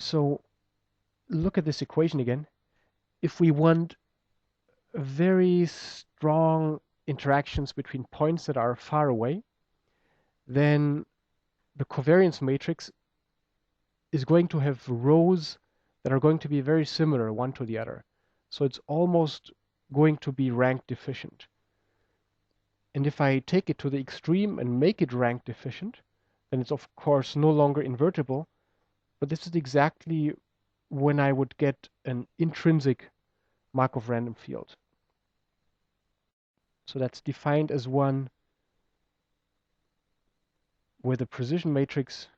So look at this equation again. If we want very strong interactions between points that are far away, then the covariance matrix is going to have rows that are going to be very similar one to the other. So it's almost going to be rank deficient. And if I take it to the extreme and make it rank deficient, then it's of course no longer invertible, but this is exactly when I would get an intrinsic Markov random field. So that's defined as one where the precision matrix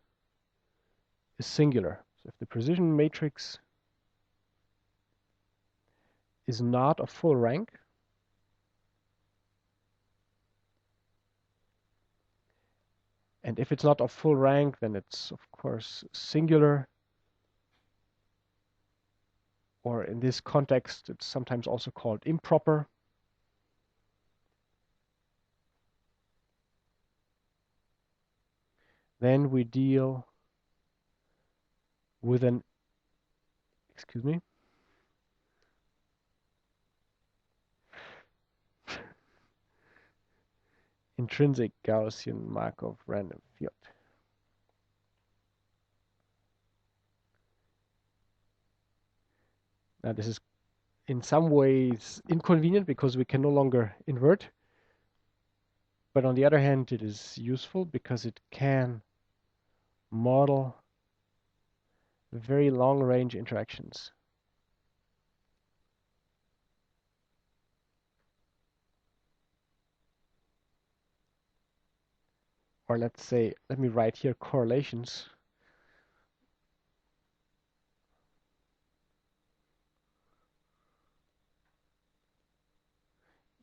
is singular. So if the precision matrix is not of full rank, and if it's not of full rank, then it's of course singular, or in this context, it's sometimes also called improper. Then we deal with an, excuse me, intrinsic Gaussian Markov random field. Now this is in some ways inconvenient because we can no longer invert, but on the other hand it is useful because it can model very long range interactions. Or let's say, let me write here correlations.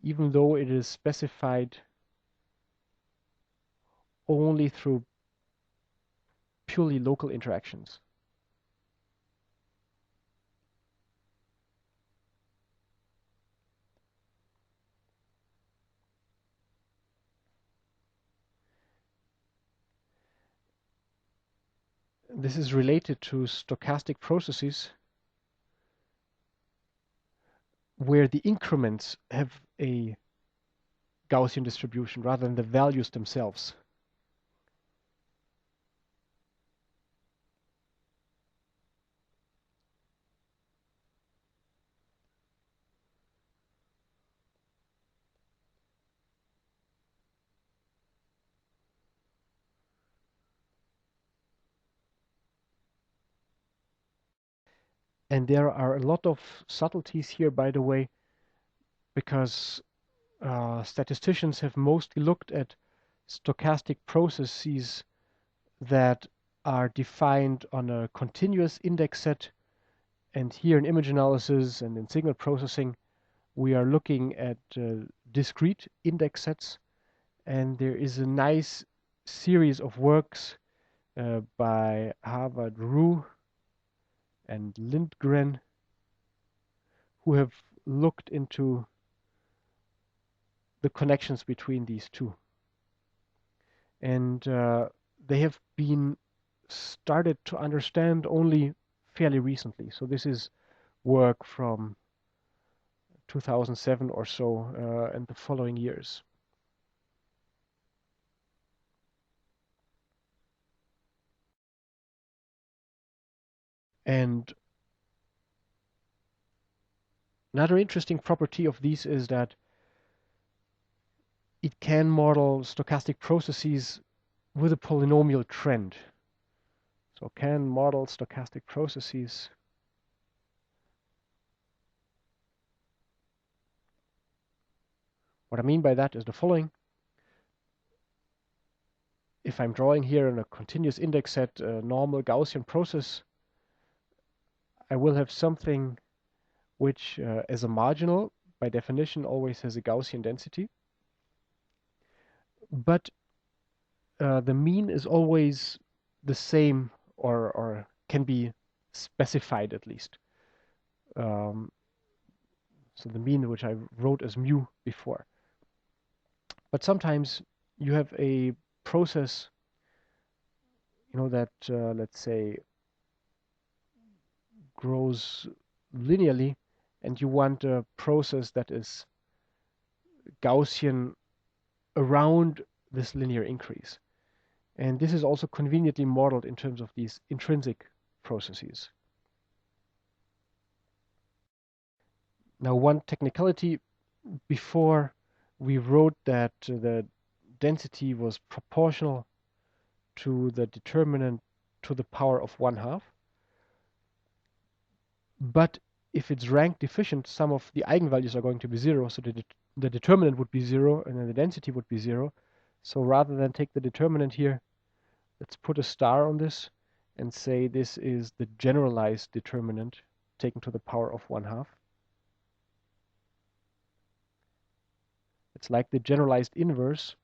Even though it is specified only through purely local interactions. This is related to stochastic processes where the increments have a Gaussian distribution rather than the values themselves. And there are a lot of subtleties here, by the way, because statisticians have mostly looked at stochastic processes that are defined on a continuous index set. And here in image analysis and in signal processing, we are looking at discrete index sets. And there is a nice series of works by Harvard Rue and Lindgren who have looked into the connections between these two. And they have been started to understand only fairly recently. So this is work from 2007 or so and the following years. And another interesting property of these is that it can model stochastic processes with a polynomial trend. So can model stochastic processes What I mean by that is the following. If I'm drawing here in a continuous index set, a normal Gaussian process, I will have something which, as a marginal, by definition, always has a Gaussian density. But the mean is always the same, or can be specified at least. So the mean, which I wrote as mu before. But sometimes you have a process, that, let's say, grows linearly, and you want a process that is Gaussian around this linear increase. And this is also conveniently modeled in terms of these intrinsic processes. Now, one technicality: before we wrote that the density was proportional to the determinant to the power of 1/2. But if it's rank deficient, some of the eigenvalues are going to be 0, so the determinant would be 0, and then the density would be 0. So rather than take the determinant here, let's put a star on this and say this is the generalized determinant taken to the power of 1/2. It's like the generalized inverse,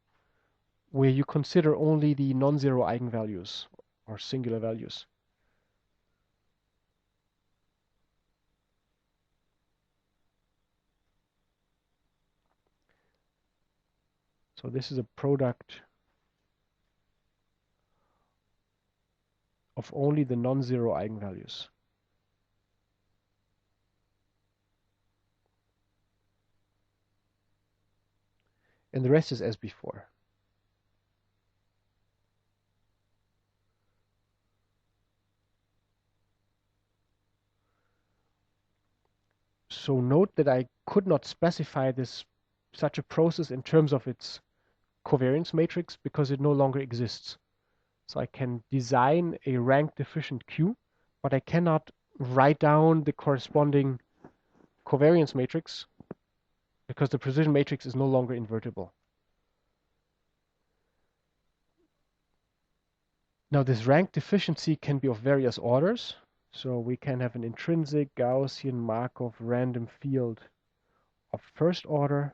where you consider only the non-zero eigenvalues or singular values. So this is a product of only the non-zero eigenvalues. And the rest is as before. So note that I could not specify such a process in terms of its covariance matrix because it no longer exists. So I can design a rank deficient Q, but I cannot write down the corresponding covariance matrix because the precision matrix is no longer invertible. Now, this rank deficiency can be of various orders. So we can have an intrinsic Gaussian Markov random field of first order.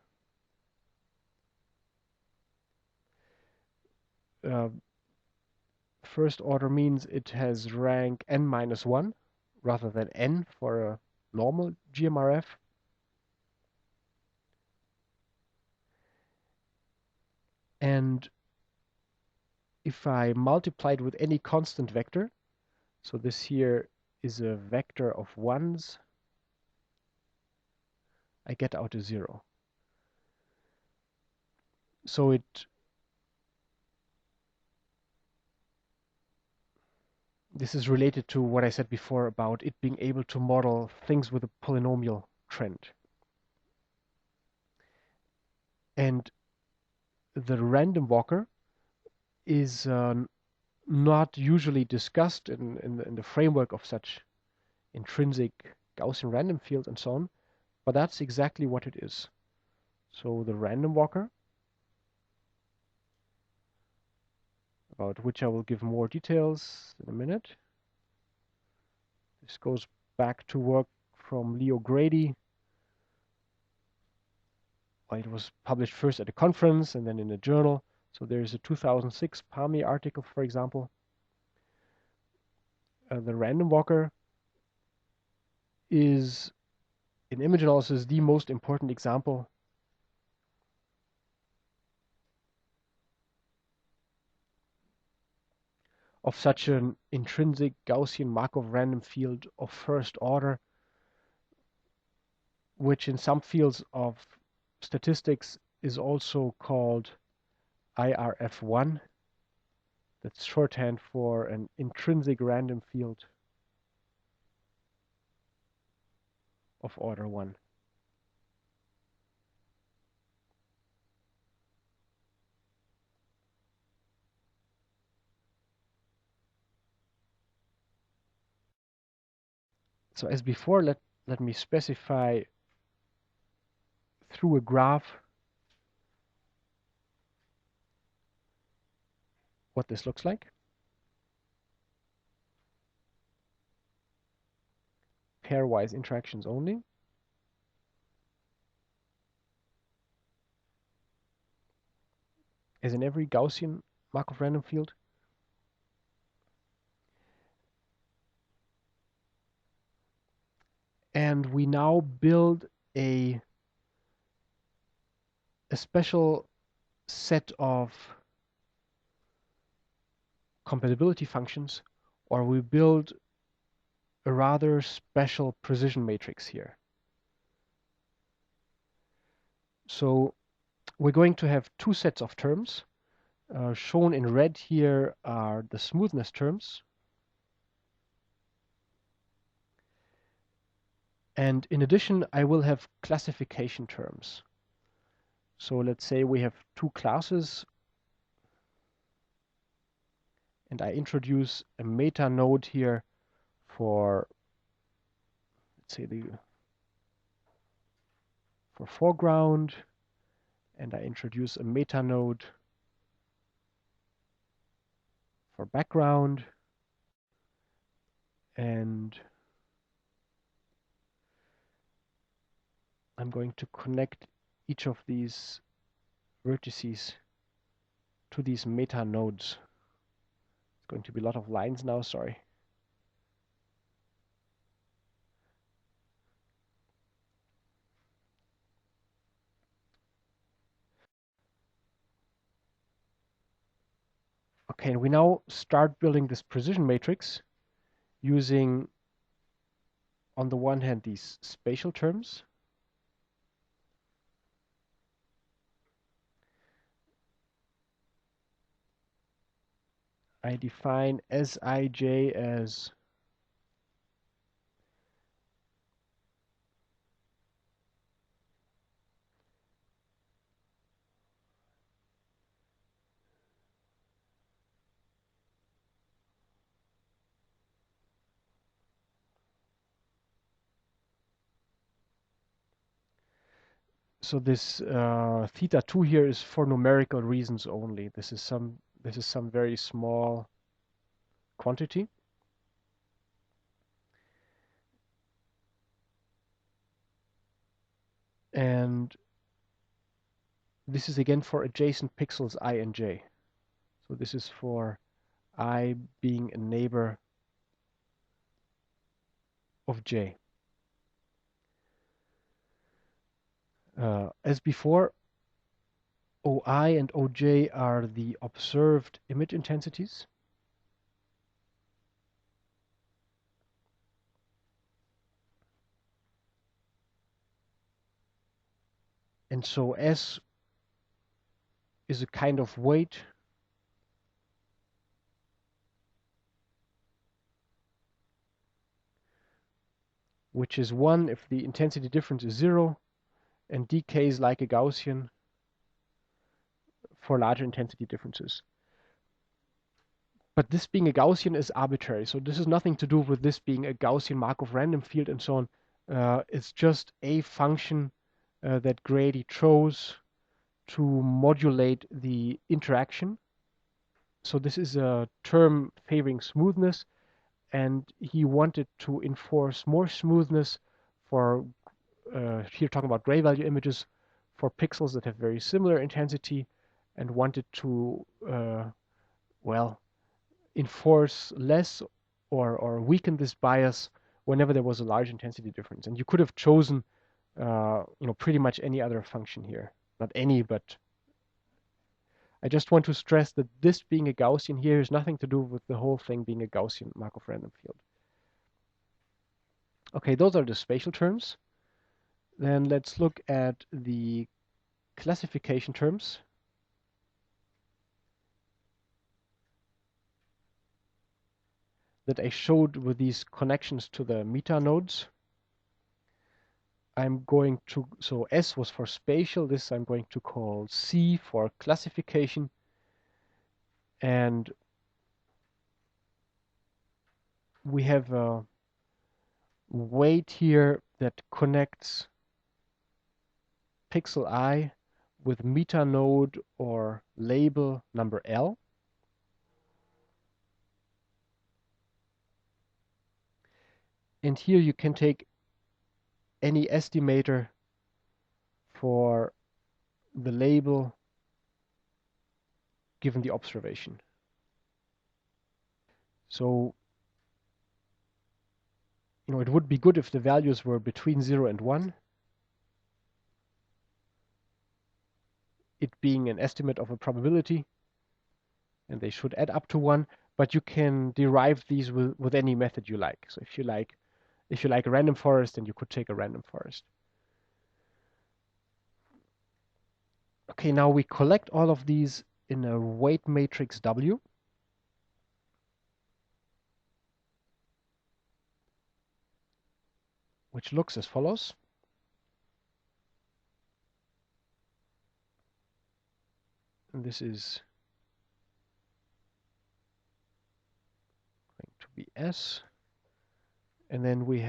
First order means it has rank n-1 rather than n for a normal GMRF. And if I multiply it with any constant vector, so this here is a vector of 1s, I get out a 0. So this is related to what I said before about it being able to model things with a polynomial trend. And the random walker is not usually discussed in the framework of such intrinsic Gaussian random field and so on, but that's exactly what it is. So the random walker, about which I will give more details in a minute. This goes back to work from Leo Grady. Well, it was published first at a conference and then in a journal. So there's a 2006 PAMI article, for example. The random walker is, in image analysis, the most important example of such an intrinsic Gaussian Markov random field of first order, which in some fields of statistics is also called IRF1. That's shorthand for an intrinsic random field of order 1. So as before, let me specify through a graph what this looks like. Pairwise interactions only. As in every Gaussian Markov random field. And we now build a special set of compatibility functions, or we build a rather special precision matrix here. So we're going to have two sets of terms. Shown in red here are the smoothness terms. And in addition, I will have classification terms. So let's say we have two classes, and I introduce a meta node here for, let's say, for foreground, and I introduce a meta node for background, and I'm going to connect each of these vertices to these meta nodes. It's going to be a lot of lines now, sorry. Okay, and we now start building this precision matrix using, on the one hand, these spatial terms. I define Sij as so this theta 2 here is for numerical reasons only. This is some very small quantity. And this is again for adjacent pixels I and j. So this is for I being a neighbor of j. As before, OI and OJ are the observed image intensities. And so S is a kind of weight which is 1 if the intensity difference is 0, and decays like a Gaussian for larger intensity differences. But this being a Gaussian is arbitrary, so this has nothing to do with this being a Gaussian Markov random field and so on. It's just a function that Grady chose to modulate the interaction. So this is a term favoring smoothness, and he wanted to enforce more smoothness for, here talking about gray value images, for pixels that have very similar intensity, and wanted to, well, enforce less or weaken this bias whenever there was a large intensity difference. And you could have chosen, pretty much any other function here. Not any, but I just want to stress that this being a Gaussian here has nothing to do with the whole thing being a Gaussian Markov random field. Okay, those are the spatial terms. Then let's look at the classification terms. That I showed with these connections to the meta nodes. I'm going to, so S was for spatial, this I'm going to call C for classification. And we have a weight here that connects pixel I with meta node or label number L. And here you can take any estimator for the label given the observation. So, it would be good if the values were between 0 and 1. It being an estimate of a probability, and they should add up to 1. but you can derive these with any method you like. So if you like a random forest, then you could take a random forest. Okay, now we collect all of these in a weight matrix W. Which looks as follows. And this is going to be S. And then we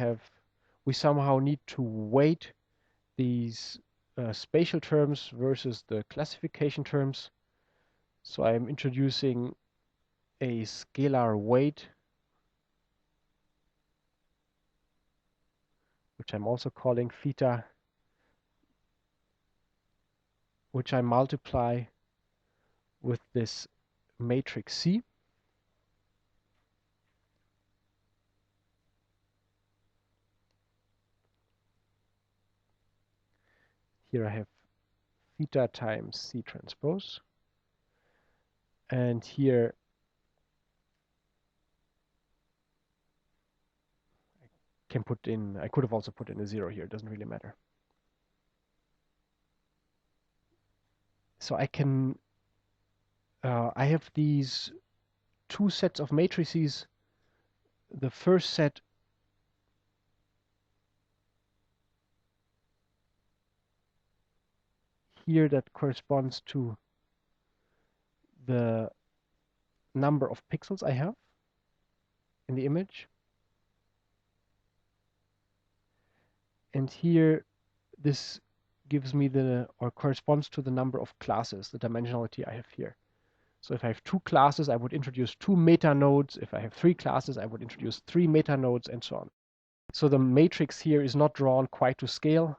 somehow need to weight these spatial terms versus the classification terms. So I'm introducing a scalar weight, which I'm also calling theta, which I multiply with this matrix C. Here I have theta times C transpose. And here I could have also put in a 0 here, it doesn't really matter. So I have these two sets of matrices. The first set here that corresponds to the number of pixels I have in the image. And here this gives me or corresponds to the number of classes, the dimensionality I have here. So if I have 2 classes, I would introduce 2 meta nodes. If I have 3 classes, I would introduce 3 meta nodes, and so on. So the matrix here is not drawn quite to scale.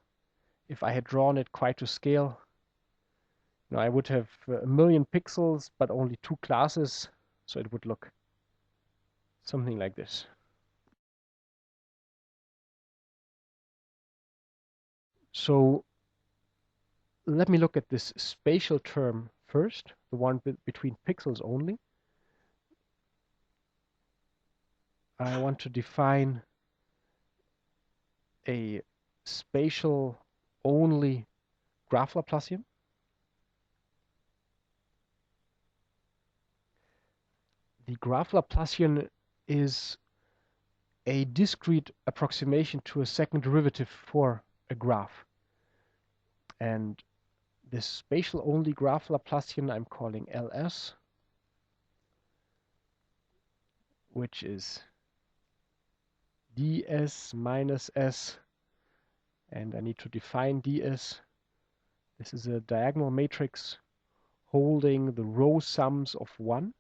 If I had drawn it quite to scale, I would have 1,000,000 pixels, but only 2 classes, so it would look something like this. So let me look at this spatial term first, the one between pixels only. I want to define a spatial only graph Laplacian. The graph Laplacian is a discrete approximation to a second derivative for a graph. And this spatial only graph Laplacian I'm calling LS, which is ds minus s, and I need to define ds. This is a diagonal matrix holding the row sums of 1,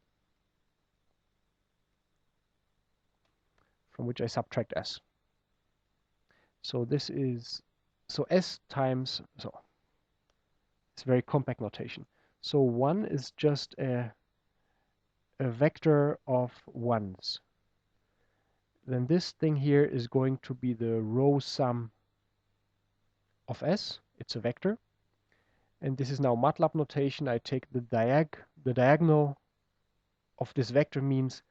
from which I subtract s. So this is, so s times, so it's very compact notation. So 1 is just a vector of 1s. Then this thing here is going to be the row sum of s. It's a vector. And this is now MATLAB notation. I take the diagonal of this vector, means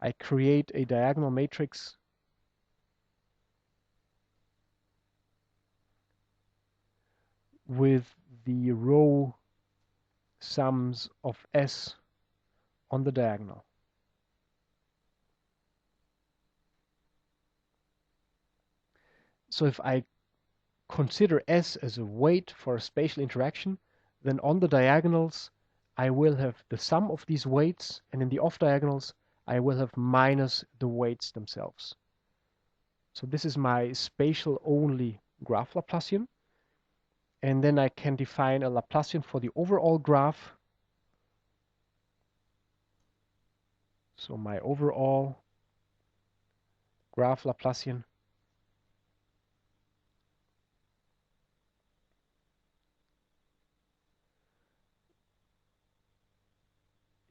I create a diagonal matrix with the row sums of s on the diagonal. So if I consider S as a weight for a spatial interaction, then on the diagonals I will have the sum of these weights, and in the off diagonals I will have minus the weights themselves. So this is my spatial only graph Laplacian. And then I can define a Laplacian for the overall graph. So my overall graph Laplacian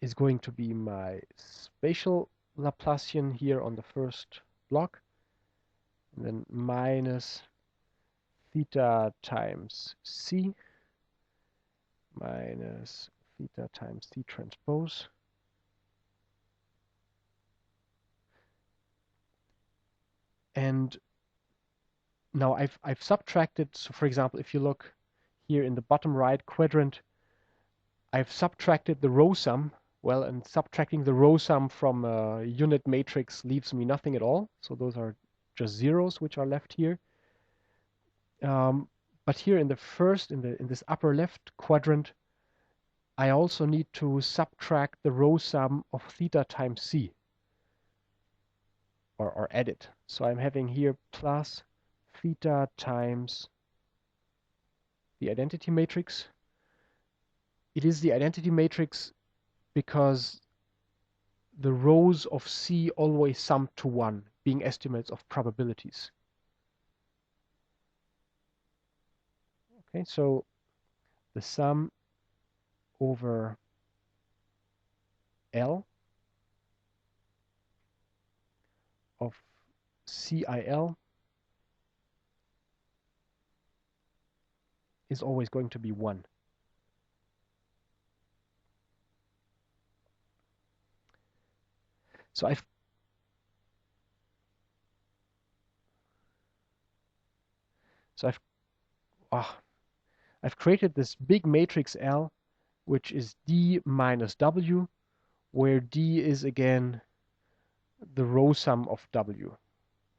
is going to be my spatial Laplacian here on the first block, and then minus theta times C minus theta times C transpose And now I've subtracted, so for example, if you look here in the bottom right quadrant, I've subtracted the row sum. Well, and subtracting the row sum from a unit matrix leaves me nothing at all. So those are just zeros which are left here. But here in the first, in this upper left quadrant, I also need to subtract the row sum of theta times c, or add it. So I'm having here plus theta times the identity matrix. It is the identity matrix because the rows of C always sum to 1, being estimates of probabilities. Okay, so the sum over L of CIL is always going to be 1. So I've created this big matrix L, which is D minus W, where D is again the row sum of W.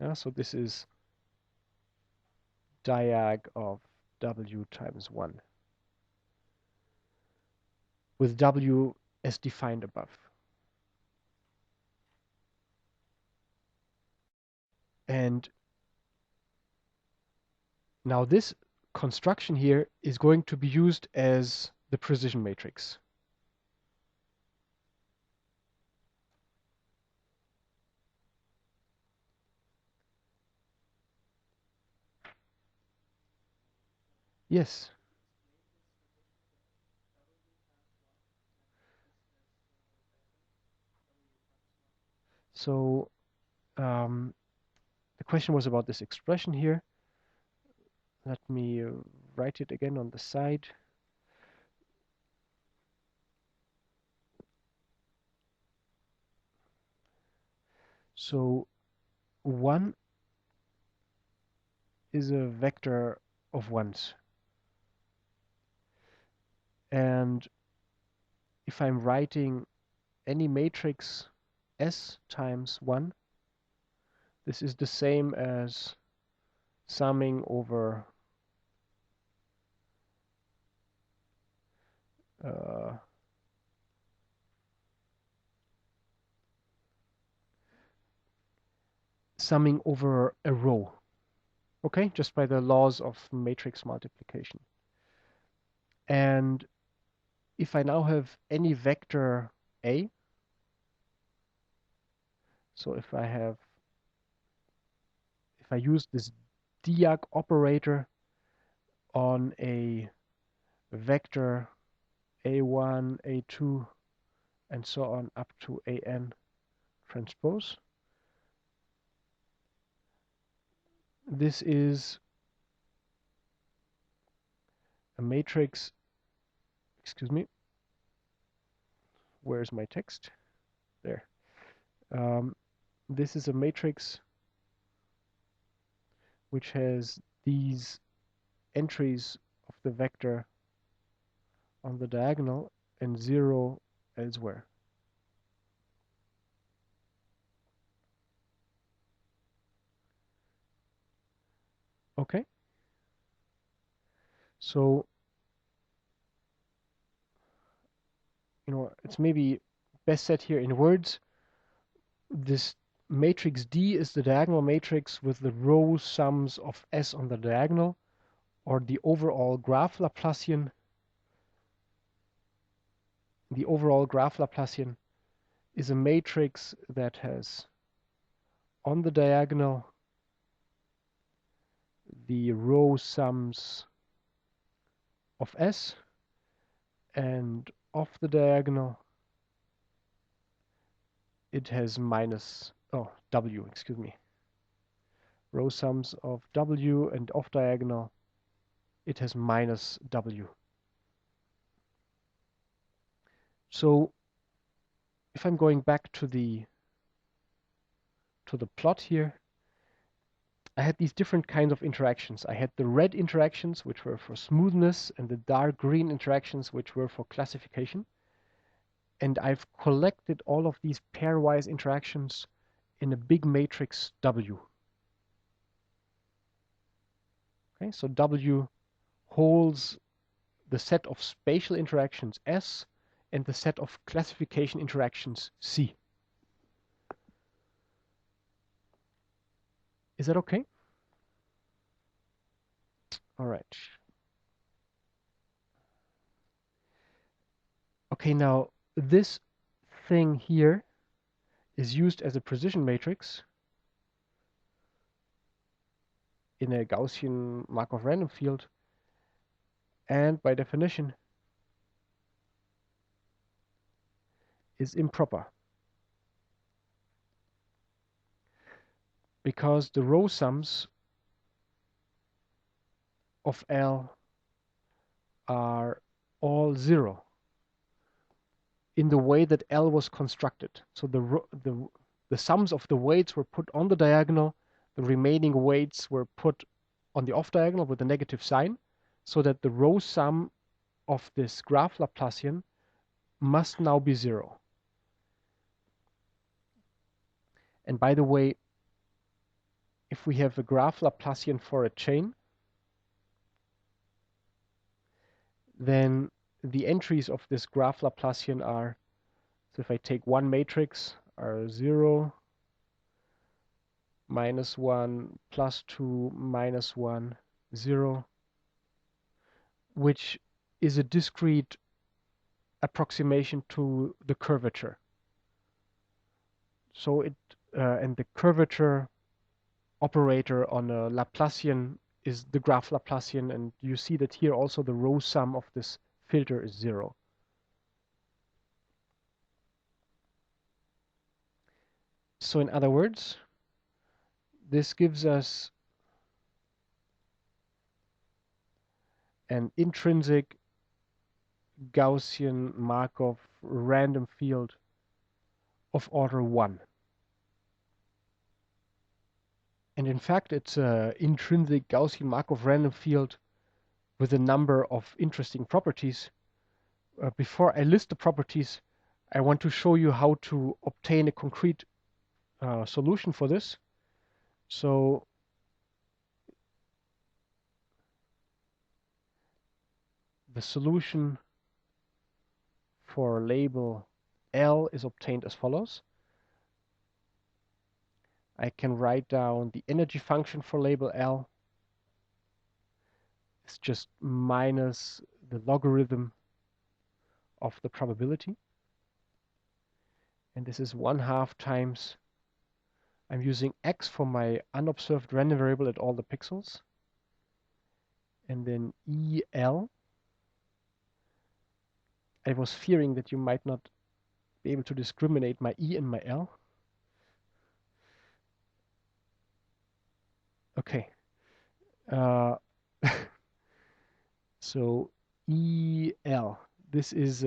Yeah, so this is diag of W times 1, with W as defined above. And now this construction here is going to be used as the precision matrix. Yes. So the question was about this expression here. Let me write it again on the side. So 1 is a vector of 1s. And if I'm writing any matrix S times 1, this is the same as summing over summing over a row, okay, just by the laws of matrix multiplication. And if I now have any vector A, so if I use this diag operator on a vector A1, A2, and so on up to AN transpose, this is a matrix, excuse me, where's my text? There. This is a matrix which has these entries of the vector on the diagonal and 0 elsewhere. Okay. So, it's maybe best said here in words. This matrix D is the diagonal matrix with the row sums of S on the diagonal, or the overall graph Laplacian. The overall graph Laplacian is a matrix that has on the diagonal the row sums of S, and off the diagonal it has W, excuse me. Row sums of W, and off diagonal it has minus W. So if I'm going back to the plot here, I had these different kinds of interactions. I had the red interactions, which were for smoothness, and the dark green interactions, which were for classification. And I've collected all of these pairwise interactions in a big matrix W. Okay, so W holds the set of spatial interactions S and the set of classification interactions C. Is that okay? All right. Okay, now this thing here is used as a precision matrix in a Gaussian Markov random field, and by definition is improper because the row sums of L are all 0 in the way that L was constructed. So the sums of the weights were put on the diagonal, the remaining weights were put on the off diagonal with a negative sign, so that the row sum of this graph Laplacian must now be 0. And by the way, if we have a graph Laplacian for a chain, then the entries of this graph Laplacian are, so if I take one matrix, are 0, -1, +2, -1, 0, which is a discrete approximation to the curvature. So and the curvature operator on a Laplacian is the graph Laplacian, and you see that here also the row sum of this filter is 0. So in other words, this gives us an intrinsic Gaussian Markov random field of order 1. And in fact, it's an intrinsic Gaussian Markov random field with a number of interesting properties. Before I list the properties, I want to show you how to obtain a concrete solution for this. So the solution for label L is obtained as follows. I can write down the energy function for label L. It's just minus the logarithm of the probability. And this is 1/2 times, I'm using X for my unobserved random variable at all the pixels. And then EL. I was fearing that you might not be able to discriminate my E and my L. Okay. So EL. This is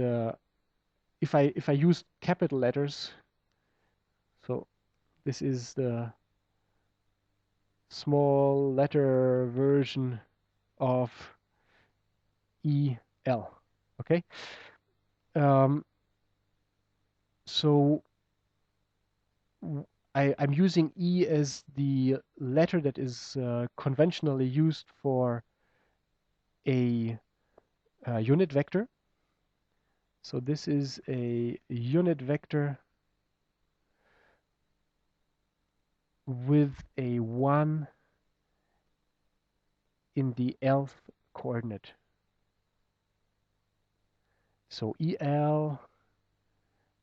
if I use capital letters. So this is the small letter version of EL. Okay. So I'm using E as the letter that is conventionally used for a unit vector. So this is a unit vector with a 1 in the lth coordinate. So EL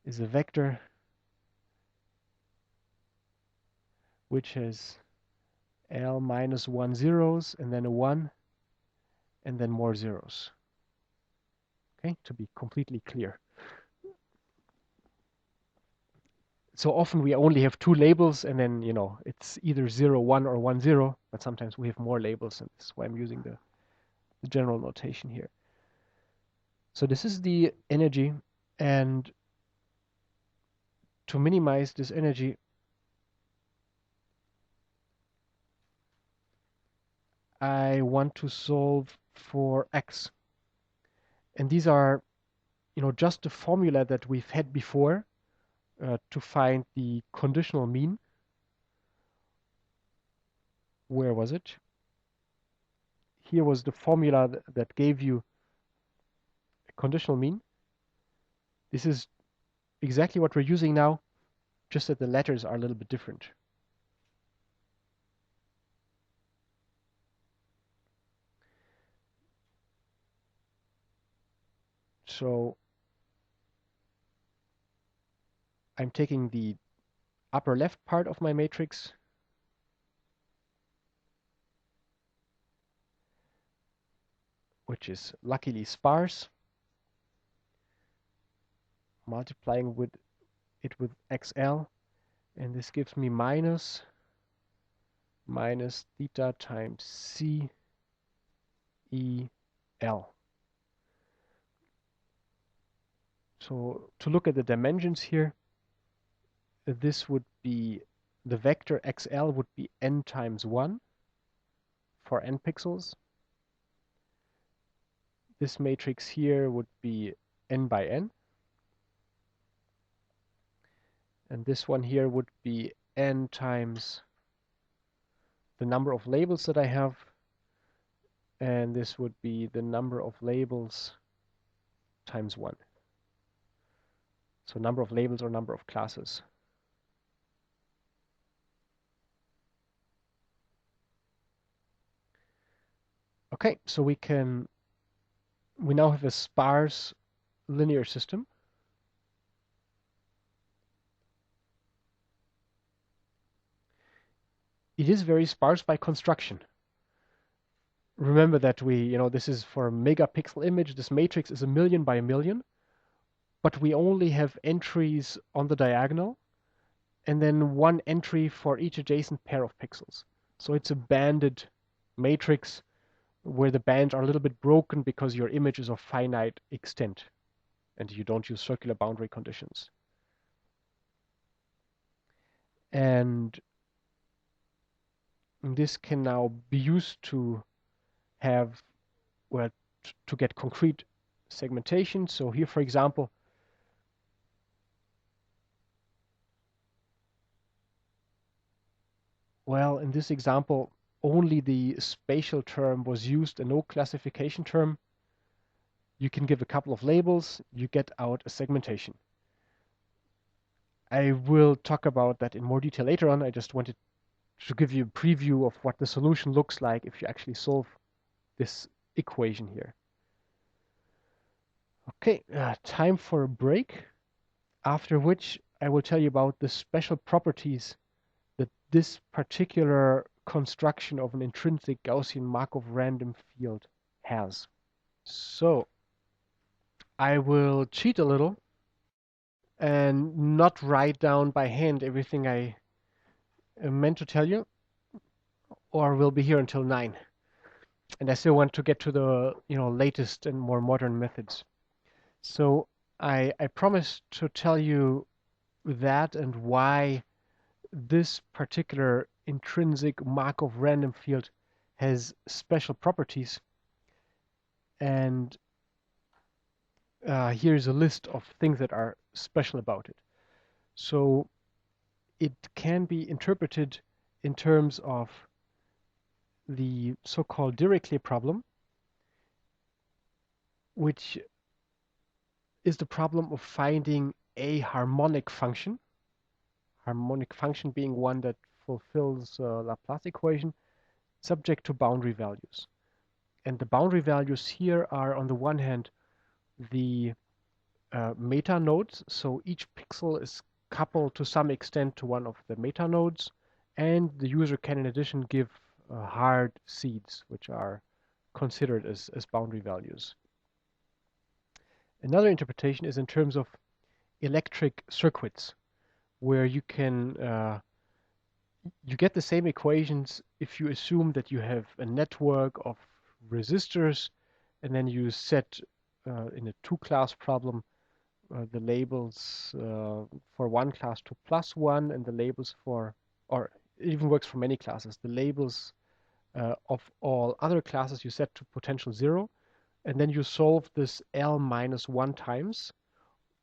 is a vector which has L minus 1 zeros and then a 1 and then more zeros. Okay, to be completely clear. So often we only have 2 labels and then, you know, it's either 0, 1 or 1, 0, but sometimes we have more labels, and that's why I'm using the general notation here. So this is the energy, and to minimize this energy, I want to solve for x. And these are, just the formula that we've had before to find the conditional mean. Where was it? Here was the formula that gave you a conditional mean. This is exactly what we're using now, just that the letters are a little bit different. So I'm taking the upper left part of my matrix, which is luckily sparse, multiplying it with XL, and this gives me minus theta times C E L. So to look at the dimensions here, this would be, the vector XL would be n times 1 for n pixels. This matrix here would be n by n. And this one here would be n times the number of labels that I have. And this would be the number of labels times 1. So number of labels or number of classes. Okay, so we now have a sparse linear system. It is very sparse by construction. Remember that this is for a megapixel image. This matrix is 1,000,000 by 1,000,000, but we only have entries on the diagonal and then one entry for each adjacent pair of pixels. So it's a banded matrix where the bands are a little bit broken because your image is of finite extent and you don't use circular boundary conditions. And this can now be used to have, well, to get concrete segmentation. So here, for example, well, in this example, only the spatial term was used and no classification term. You can give a couple of labels, you get out a segmentation. I will talk about that in more detail later on. I just wanted to give you a preview of what the solution looks like if you actually solve this equation here. Okay, time for a break, after which I will tell you about the special properties that this particular construction of an intrinsic Gaussian Markov random field has. So I will cheat a little and not write down by hand everything I meant to tell you, or we'll be here until 9. And I still want to get to the latest and more modern methods. So I promised to tell you that and why this particular intrinsic Markov random field has special properties. And here's a list of things that are special about it. So it can be interpreted in terms of the so-called Dirichlet problem, which is the problem of finding a harmonic function. Harmonic function being one that fulfills a Laplace equation subject to boundary values. And the boundary values here are, on the one hand, the meta nodes. So each pixel is coupled to some extent to one of the meta nodes, and the user can in addition give hard seeds, which are considered as boundary values. Another interpretation is in terms of electric circuits, where you can you get the same equations if you assume that you have a network of resistors, and then you set in a two-class problem the labels for one class to +1 and the labels for, or it even works for many classes, the labels of all other classes you set to potential 0, and then you solve this L minus 1 times.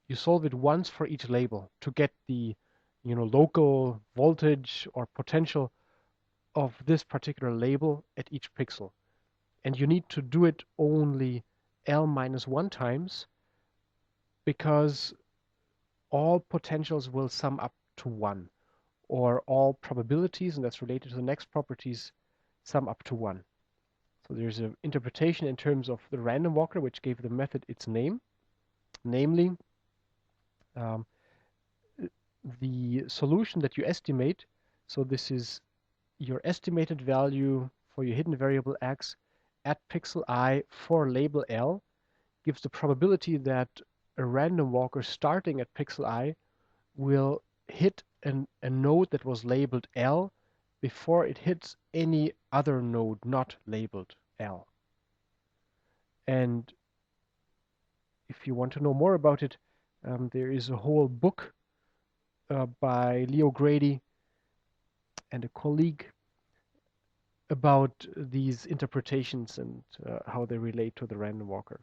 You solve it once for each label to get the local voltage or potential of this particular label at each pixel. And you need to do it only L minus 1 times because all potentials will sum up to 1, or all probabilities, and that's related to the next properties, sum up to 1. So there's an interpretation in terms of the random walker, which gave the method its name, namely the solution that you estimate. So this is your estimated value for your hidden variable x at pixel I for label L, gives the probability that a random walker starting at pixel I will hit a node that was labeled L before it hits any other node not labeled L. And if you want to know more about it, there is a whole book by Leo Grady and a colleague about these interpretations and how they relate to the random walker.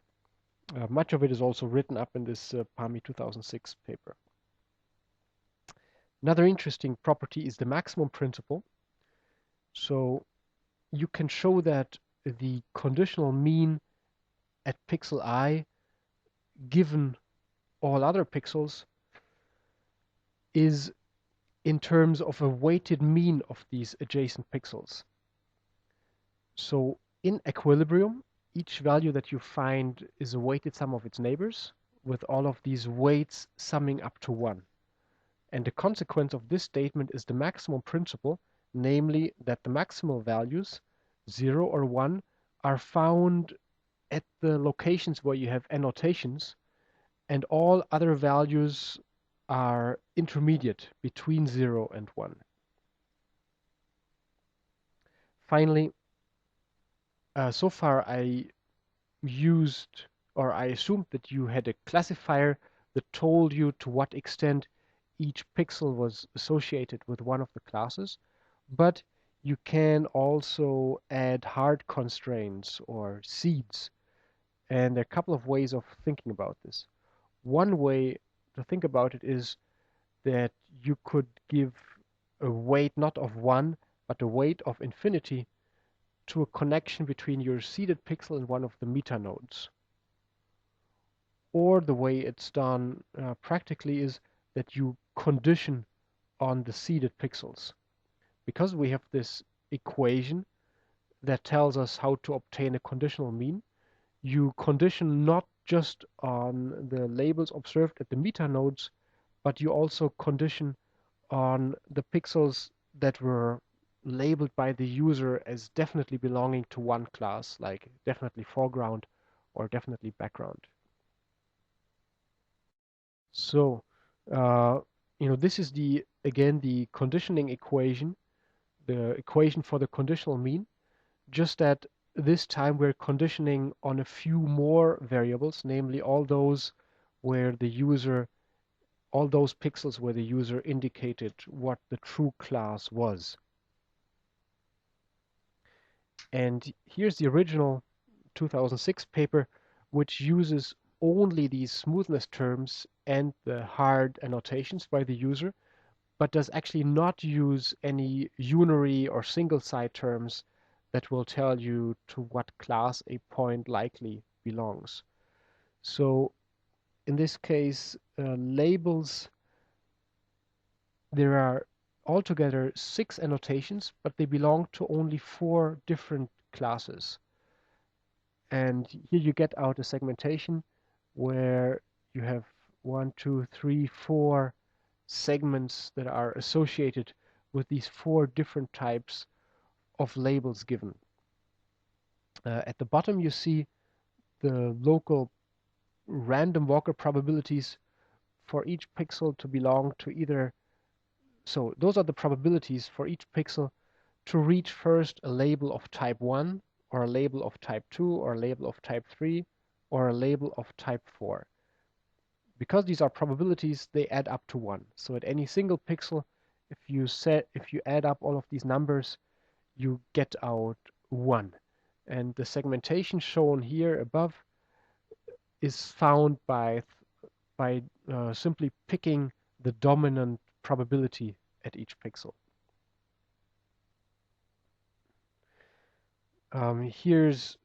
Much of it is also written up in this PAMI 2006 paper. Another interesting property is the maximum principle. So you can show that the conditional mean at pixel I, given all other pixels, is in terms of a weighted mean of these adjacent pixels. So in equilibrium, each value that you find is a weighted sum of its neighbors, with all of these weights summing up to 1. And the consequence of this statement is the maximum principle, namely that the maximal values, 0 or 1, are found at the locations where you have annotations, and all other values are intermediate between 0 and 1. Finally, so far I used, or I assumed that you had a classifier that told you to what extent each pixel was associated with one of the classes, but you can also add hard constraints or seeds. And there are a couple of ways of thinking about this. One way to think about it is that you could give a weight not of 1, but a weight of infinity to a connection between your seeded pixel and one of the meta nodes. Or the way it's done practically is that you condition on the seeded pixels. Because we have this equation that tells us how to obtain a conditional mean, you condition not just on the labels observed at the meta nodes, but you also condition on the pixels that were labeled by the user as definitely belonging to one class, like definitely foreground or definitely background. So, this is again the conditioning equation, the equation for the conditional mean, just that this time we're conditioning on a few more variables, namely all those pixels where the user indicated what the true class was. And here's the original 2006 paper, which uses only these smoothness terms and the hard annotations by the user, but does actually not use any unary or single side terms that will tell you to what class a point likely belongs. So in this case, labels, there are altogether 6 annotations, but they belong to only 4 different classes. And here you get out a segmentation where you have 1, 2, 3, 4 segments that are associated with these 4 different types of labels given. At the bottom you see the local random walker probabilities for each pixel to belong to either. So those are the probabilities for each pixel to reach first a label of type 1, or a label of type 2, or a label of type 3, or a label of type 4. Because these are probabilities, they add up to 1. So at any single pixel, if you add up all of these numbers, you get out 1. And the segmentation shown here above is found by simply picking the dominant probability at each pixel. Here's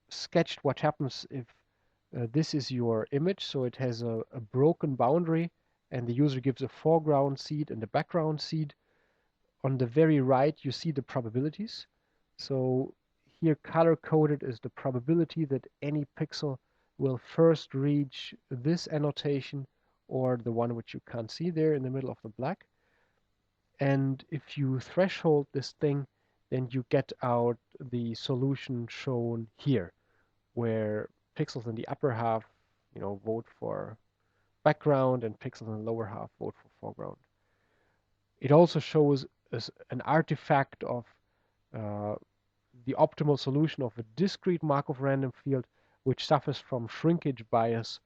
sketched what happens if this is your image, so it has a broken boundary, and the user gives a foreground seed and a background seed. On the very right, you see the probabilities. So here, color-coded is the probability that any pixel will first reach this annotation, or the one which you can't see there in the middle of the black. And if you threshold this thing, then you get out the solution shown here, where pixels in the upper half, vote for background, and pixels in the lower half vote for foreground. It also shows as an artifact of the optimal solution of a discrete Markov random field, which suffers from shrinkage bias,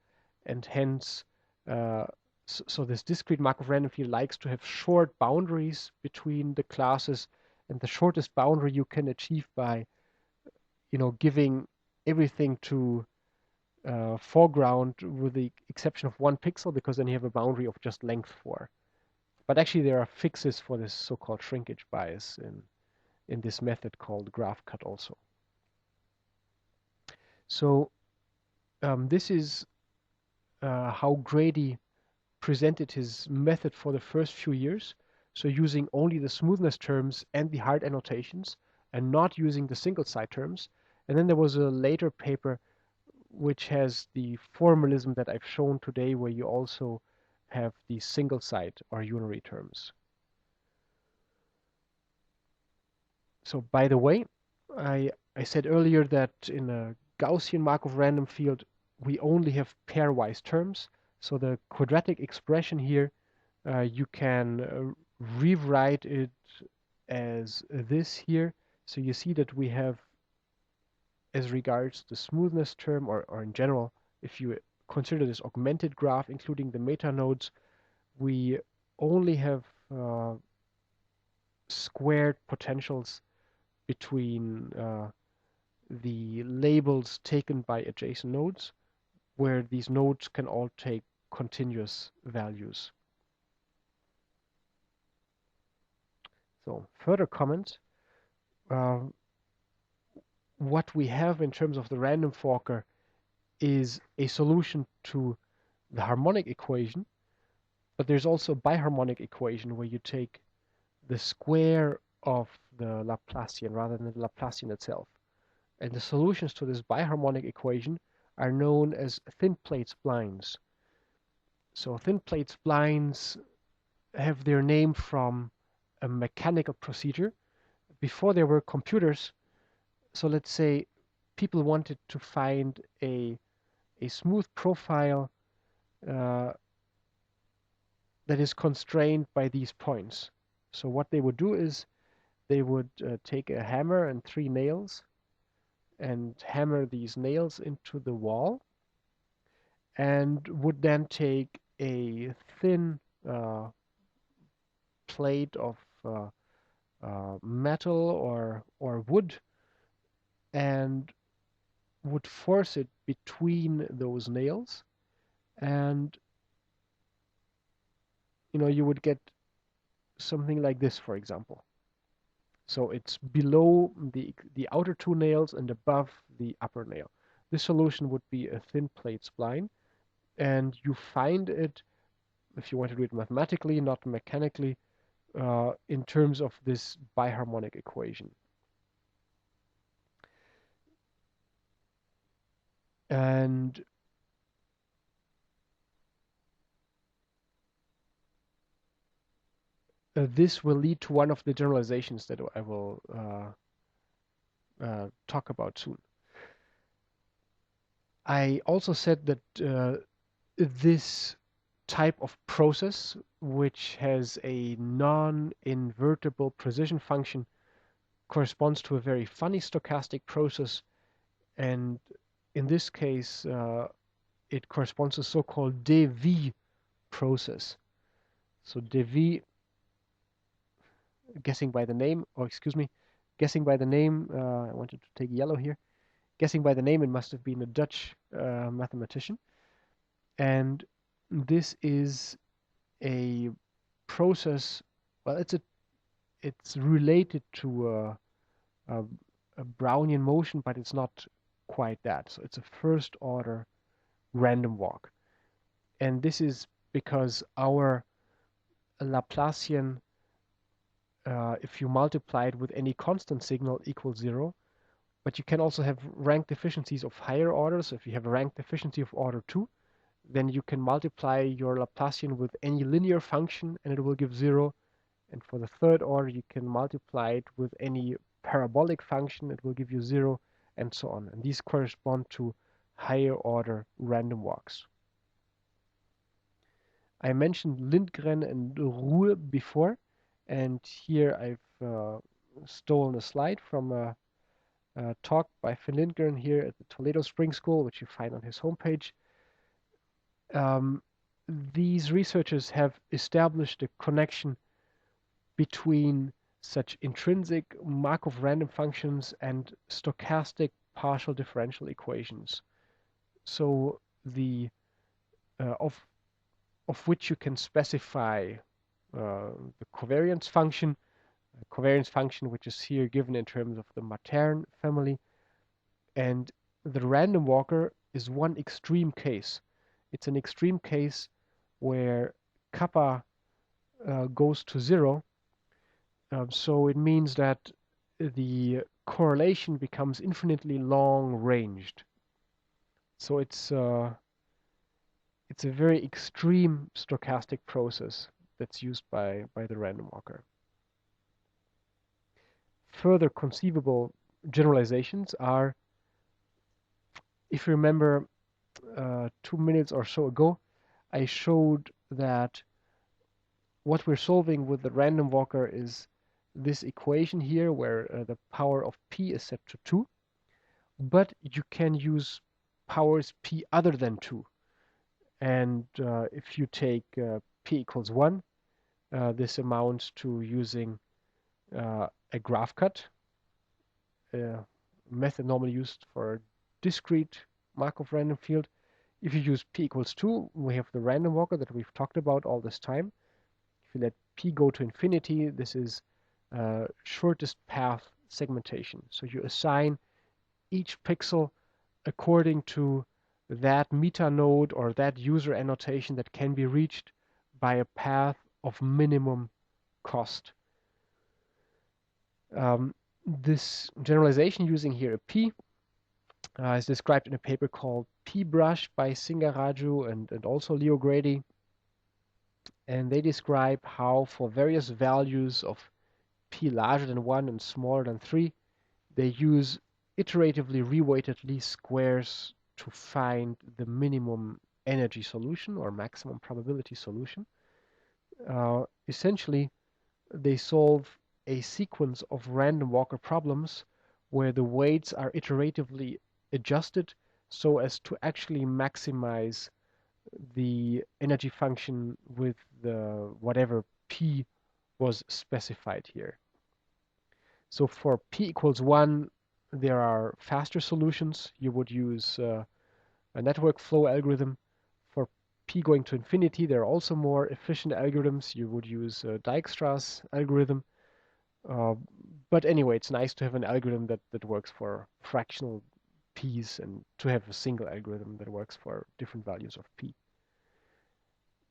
and hence, so this discrete Markov random field likes to have short boundaries between the classes, and the shortest boundary you can achieve by, giving everything to foreground with the exception of one pixel, because then you have a boundary of just length 4. But actually there are fixes for this so-called shrinkage bias in this method called graph cut also. So this is how Grady presented his method for the first few years. So using only the smoothness terms and the hard annotations, and not using the single side terms. And then there was a later paper which has the formalism that I've shown today, where you also have the single side or unary terms. So by the way, I said earlier that in a Gaussian Markov random field, we only have pairwise terms. So the quadratic expression here, you can rewrite it as this here. So you see that we have, as regards the smoothness term, or in general, if you consider this augmented graph, including the meta nodes, we only have squared potentials between the labels taken by adjacent nodes, where these nodes can all take continuous values. So further comment, what we have in terms of the random forker is a solution to the harmonic equation, but there's also a biharmonic equation where you take the square of the Laplacian rather than the Laplacian itself. And the solutions to this biharmonic equation are known as thin plate splines. So thin plate splines have their name from a mechanical procedure. Before there were computers, so let's say people wanted to find a smooth profile that is constrained by these points. So what they would do is they would take a hammer and 3 nails and hammer these nails into the wall, and would then take a thin plate of metal or wood, and would force it between those nails, and you would get something like this, for example. So it's below the outer 2 nails and above the upper nail. This solution would be a thin plate spline, and you find it, if you want to do it mathematically, not mechanically, in terms of this biharmonic equation. And this will lead to one of the generalizations that I will talk about soon. I also said that this type of process, which has a non-invertible precision function, corresponds to a very funny stochastic process, and in this case it corresponds to so-called dV process. So dV, guessing by the name, or excuse me, Guessing by the name, I wanted to take yellow here. Guessing by the name, it must have been a Dutch mathematician. And this is a process, well, it's related to a Brownian motion, but it's not quite that. So it's a first order random walk. And this is because our Laplacian, if you multiply it with any constant signal, equals 0. But you can also have rank deficiencies of higher orders. If you have a rank deficiency of order 2, then you can multiply your Laplacian with any linear function and it will give 0. And for the third order, you can multiply it with any parabolic function, it will give you 0, and so on. And these correspond to higher order random walks. I mentioned Lindgren and Roux before, and here I've stolen a slide from a talk by Finn Lindgren here at the Toledo Spring School, which you find on his homepage. These researchers have established a connection between such intrinsic Markov random functions and stochastic partial differential equations. So the of which you can specify the covariance function, which is here given in terms of the Matern family, and the random walker is one extreme case. It's an extreme case where kappa goes to 0. So it means that the correlation becomes infinitely long-ranged. So it's a very extreme stochastic process that's used by the random walker. Further conceivable generalizations are, if you remember 2 minutes or so ago, I showed that what we're solving with the random walker is this equation here where the power of p is set to 2, but you can use powers p other than 2. And if you take p equals 1, this amounts to using a graph cut, a method normally used for a discrete Markov random field. If you use p equals 2, we have the random walker that we've talked about all this time. If you let p go to infinity, this is shortest path segmentation. So you assign each pixel according to that meta node or that user annotation that can be reached by a path of minimum cost. This generalization using here a p is described in a paper called P-Brush by Singaraju and also Leo Grady. And they describe how for various values of p larger than 1 and smaller than 3, they use iteratively reweighted least squares to find the minimum energy solution or maximum probability solution. Essentially, they solve a sequence of random walker problems where the weights are iteratively adjusted so as to actually maximize the energy function with the whatever p was specified here. So for p equals 1, there are faster solutions. You would use a network flow algorithm. For p going to infinity, there are also more efficient algorithms. You would use a Dijkstra's algorithm. But anyway, it's nice to have an algorithm that works for fractional p's and to have a single algorithm that works for different values of p.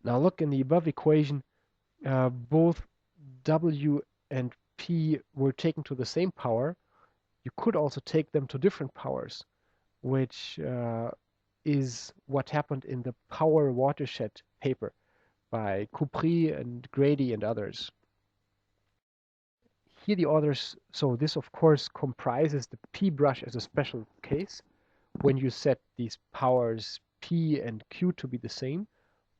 Now look in the above equation, both w and p were taken to the same power. You could also take them to different powers, which is what happened in the power watershed paper by Coupry and Grady and others. Here the authors, so this of course comprises the P-brush as a special case when you set these powers P and Q to be the same,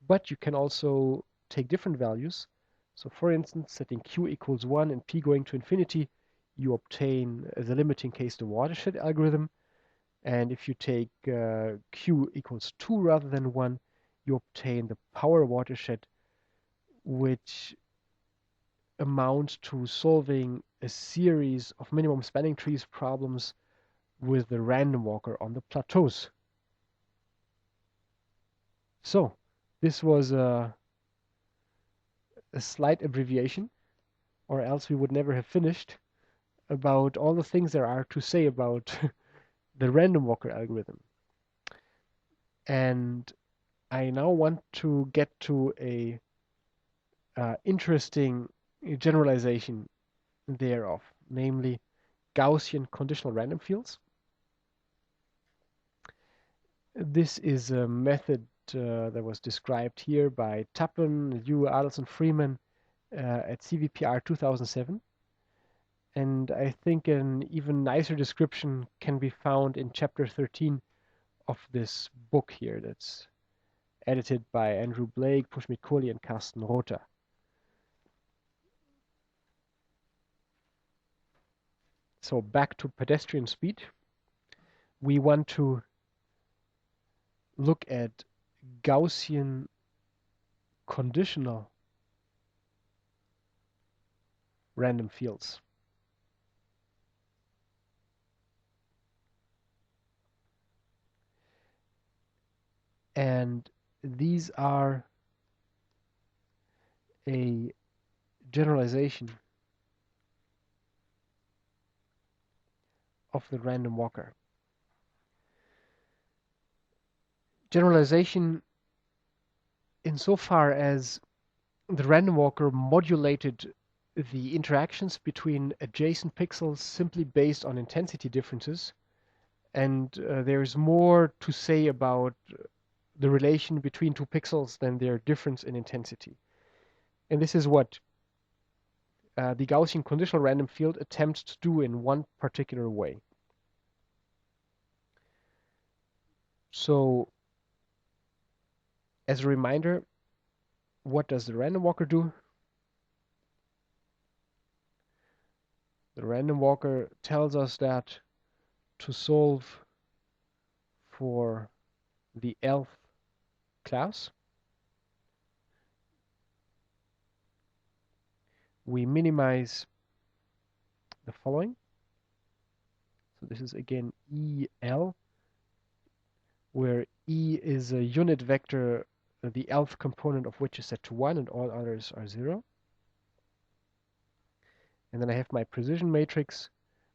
but you can also take different values. So for instance, setting Q equals 1 and P going to infinity, you obtain, as a limiting case, the watershed algorithm. And if you take Q equals 2 rather than 1, you obtain the power watershed, which amounts to solving a series of minimum spanning trees problems with the random walker on the plateaus. So this was a slight abbreviation, or else we would never have finished, about all the things there are to say about the random walker algorithm. And I now want to get to a interesting generalization thereof, namely Gaussian conditional random fields. This is a method that was described here by Tappen, Yu, Adelson, Freeman at CVPR 2007. And I think an even nicer description can be found in chapter 13 of this book here that's edited by Andrew Blake, Pushmit Kohli, and Carsten Rother. So back to pedestrian speed. We want to look at Gaussian conditional random fields. And these are a generalization of the random walker. Generalization insofar as the random walker modulated the interactions between adjacent pixels simply based on intensity differences, and there's more to say about the relation between two pixels than their difference in intensity. And this is what the Gaussian conditional random field attempts to do in one particular way. So, as a reminder, what does the random walker do? The random walker tells us that to solve for the Lth class, we minimize the following. So this is again EL, where E is a unit vector, the Lth component of which is set to 1 and all others are 0. And then I have my precision matrix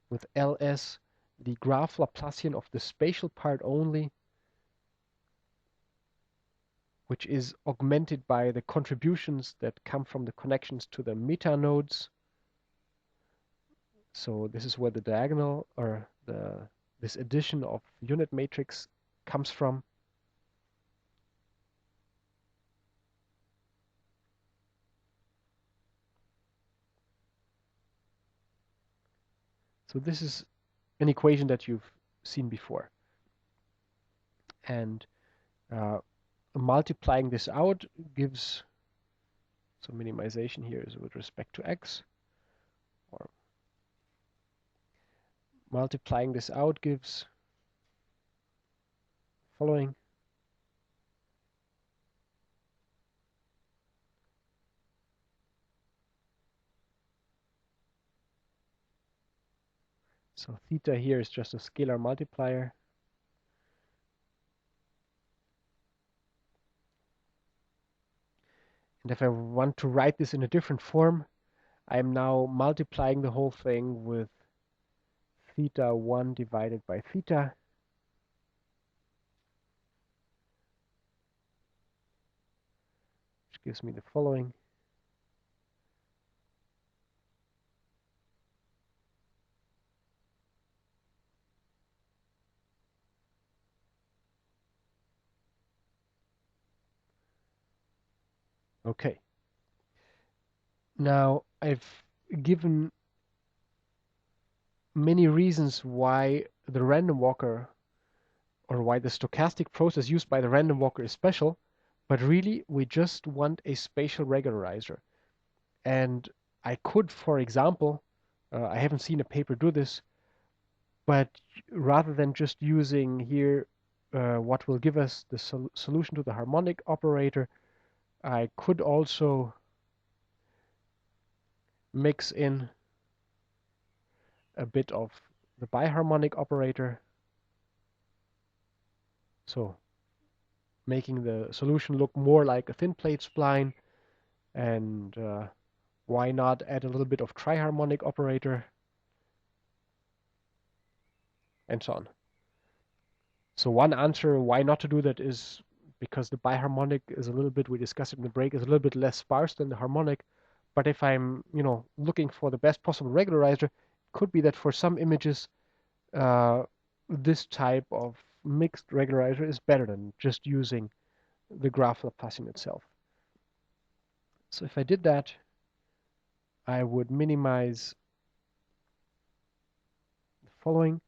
with LS, the graph Laplacian of the spatial part only, which is augmented by the contributions that come from the connections to the meta nodes. So this is where the diagonal, or this addition of unit matrix comes from. So this is an equation that you've seen before. And multiplying this out gives, so minimization here is with respect to x, or multiplying this out gives following. So theta here is just a scalar multiplier. And if I want to write this in a different form, I am now multiplying the whole thing with theta 1 divided by theta. Which gives me the following. Okay. Now, I've given many reasons why the random walker, or why the stochastic process used by the random walker is special, but really we just want a spatial regularizer. And I could, for example, I haven't seen a paper do this, but rather than just using here what will give us the solution to the harmonic operator, I could also mix in a bit of the biharmonic operator. So making the solution look more like a thin plate spline, and why not add a little bit of triharmonic operator, and so on. So one answer why not to do that is because the biharmonic is a little bit, we discussed it in the break, is a little bit less sparse than the harmonic. But if I'm, looking for the best possible regularizer, it could be that for some images, this type of mixed regularizer is better than just using the graph Laplacian itself. So if I did that, I would minimize the following,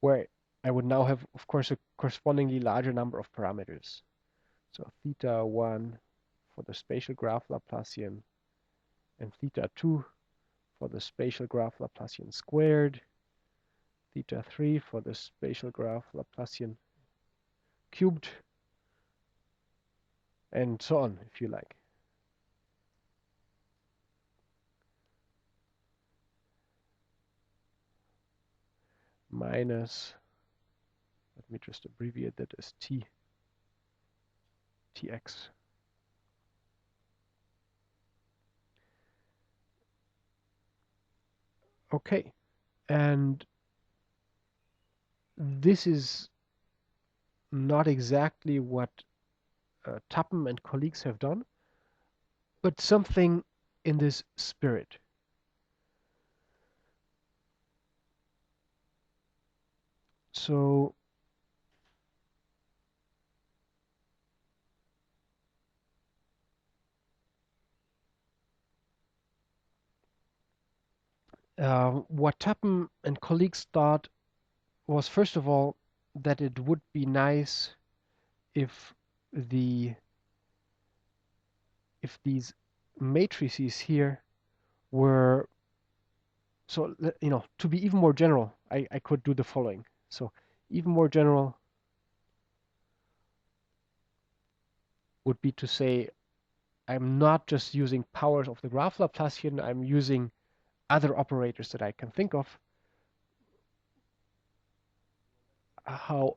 where I would now have, of course, a correspondingly larger number of parameters. So theta 1 for the spatial graph Laplacian, and theta 2 for the spatial graph Laplacian squared, theta 3 for the spatial graph Laplacian cubed, and so on, if you like. Minus, let me just abbreviate that as tx. Okay, and this is not exactly what Tappen and colleagues have done, but something in this spirit. So what Tappen and colleagues thought was, first of all, that it would be nice if these matrices here were, so to be even more general, I could do the following. So even more general would be to say I'm not just using powers of the graph Laplacian, I'm using other operators that I can think of. How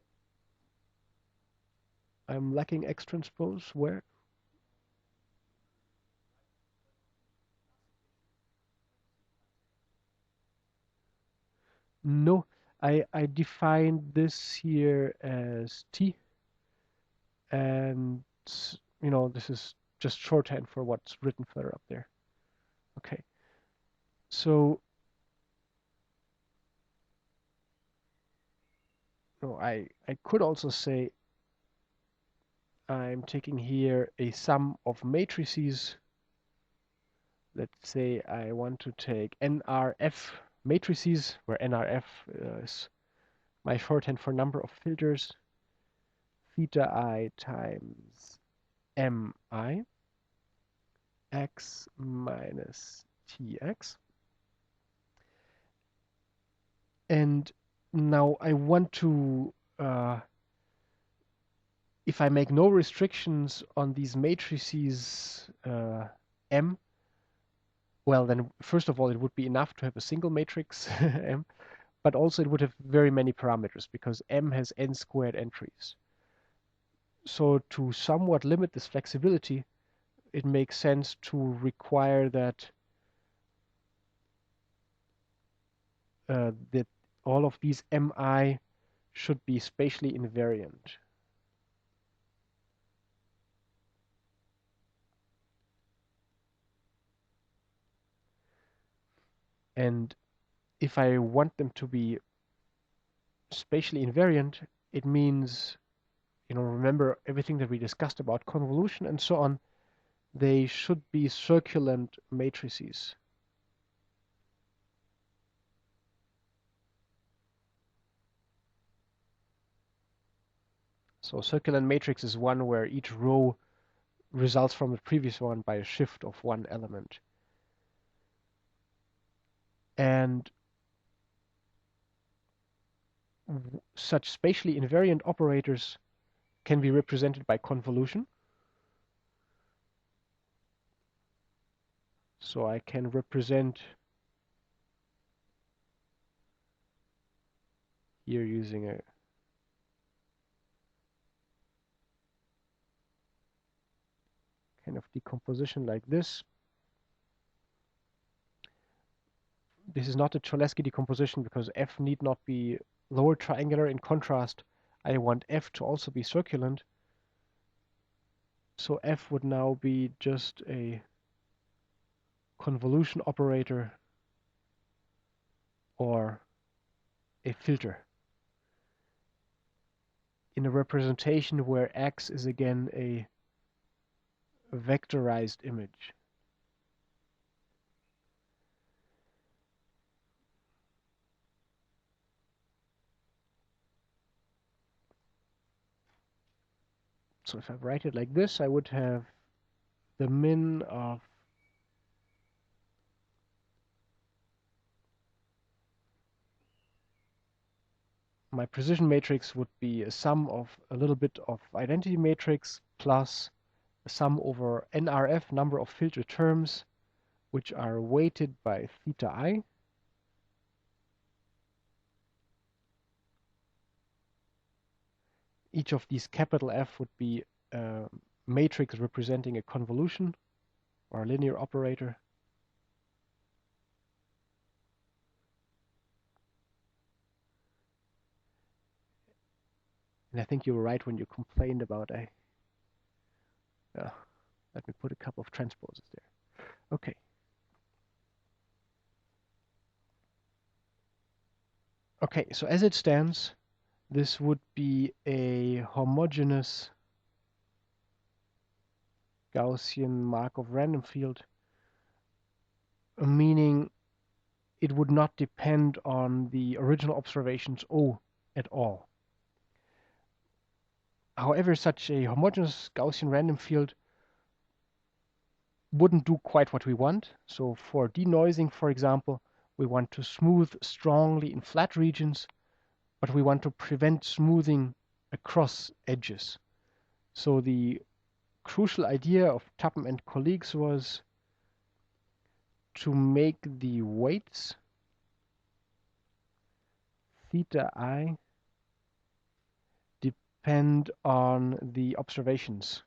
I'm lacking X transpose, where? No, I defined this here as T, and this is just shorthand for what's written further up there. Okay, so I could also say I'm taking here a sum of matrices. Let's say I want to take NRF matrices, where NRF is my shorthand for number of filters, theta I times mi, x minus tx. And now I want to, if I make no restrictions on these matrices M, well, then first of all, it would be enough to have a single matrix M, but also it would have very many parameters because M has n squared entries. So to somewhat limit this flexibility, it makes sense to require that that all of these mi should be spatially invariant. And if I want them to be spatially invariant, it means, remember everything that we discussed about convolution and so on, they should be circulant matrices. So circulant matrix is one where each row results from the previous one by a shift of one element. And such spatially invariant operators can be represented by convolution. So I can represent here using a kind of decomposition like this. This is not a Cholesky decomposition because f need not be lower triangular. In contrast, I want f to also be circulant. So f would now be just a convolution operator or a filter in a representation where x is again a vectorized image. So if I write it like this, I would have the min of my precision matrix would be a sum of a little bit of identity matrix plus a sum over NRF, number of filter terms, which are weighted by theta I. Each of these capital F would be a matrix representing a convolution or a linear operator. And I think you were right when you complained about let me put a couple of transposes there. Okay. Okay, so as it stands, this would be a homogeneous Gaussian Markov random field, meaning it would not depend on the original observations O at all. However, such a homogeneous Gaussian random field wouldn't do quite what we want. So for denoising, for example, we want to smooth strongly in flat regions, but we want to prevent smoothing across edges. So the crucial idea of Tappen and colleagues was to make the weights theta I depend on the observations.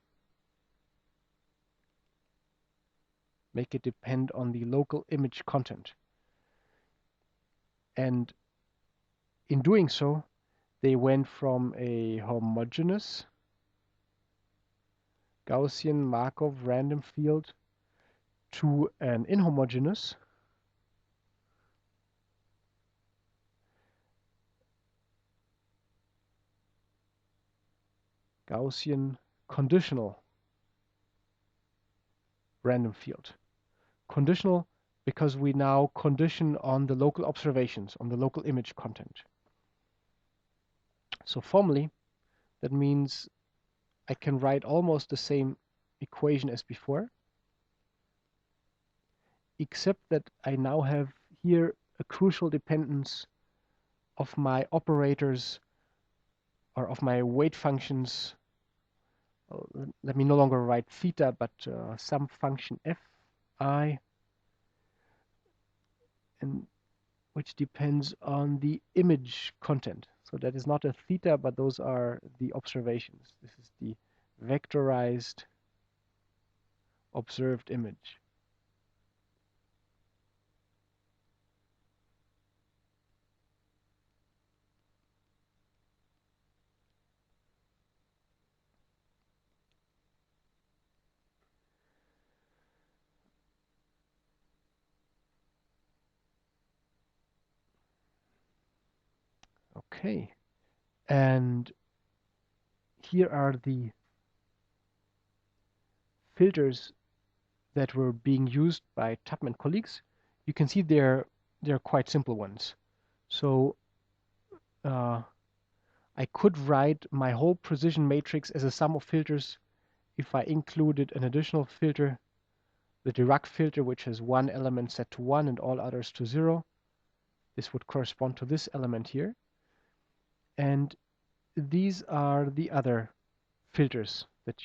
Make it depend on the local image content. And in doing so, they went from a homogeneous Gaussian Markov random field to an inhomogeneous Gaussian conditional random field. Conditional because we now condition on the local observations, on the local image content. So formally, that means I can write almost the same equation as before, except that I now have here a crucial dependence of my operators or of my weight functions. Let me no longer write theta, but some function fi, and which depends on the image content. So that is not a theta, but those are the observations. This is the vectorized observed image. Okay, and here are the filters that were being used by Tappen and colleagues. You can see they're quite simple ones. So I could write my whole precision matrix as a sum of filters if I included an additional filter, the Dirac filter, which has one element set to 1 and all others to 0. This would correspond to this element here. And these are the other filters that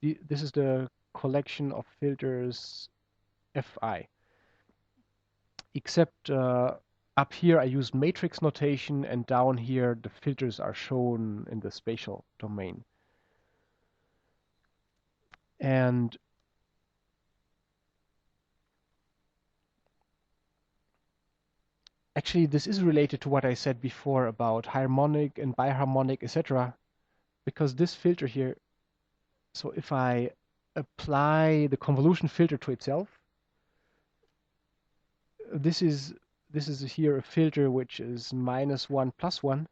this is the collection of filters fi. Except Up here I use matrix notation, and down here the filters are shown in the spatial domain. And actually this is related to what I said before about harmonic and biharmonic, etc. Because this filter here, so if I apply the convolution filter to itself, this is here a filter which is -1 + 1,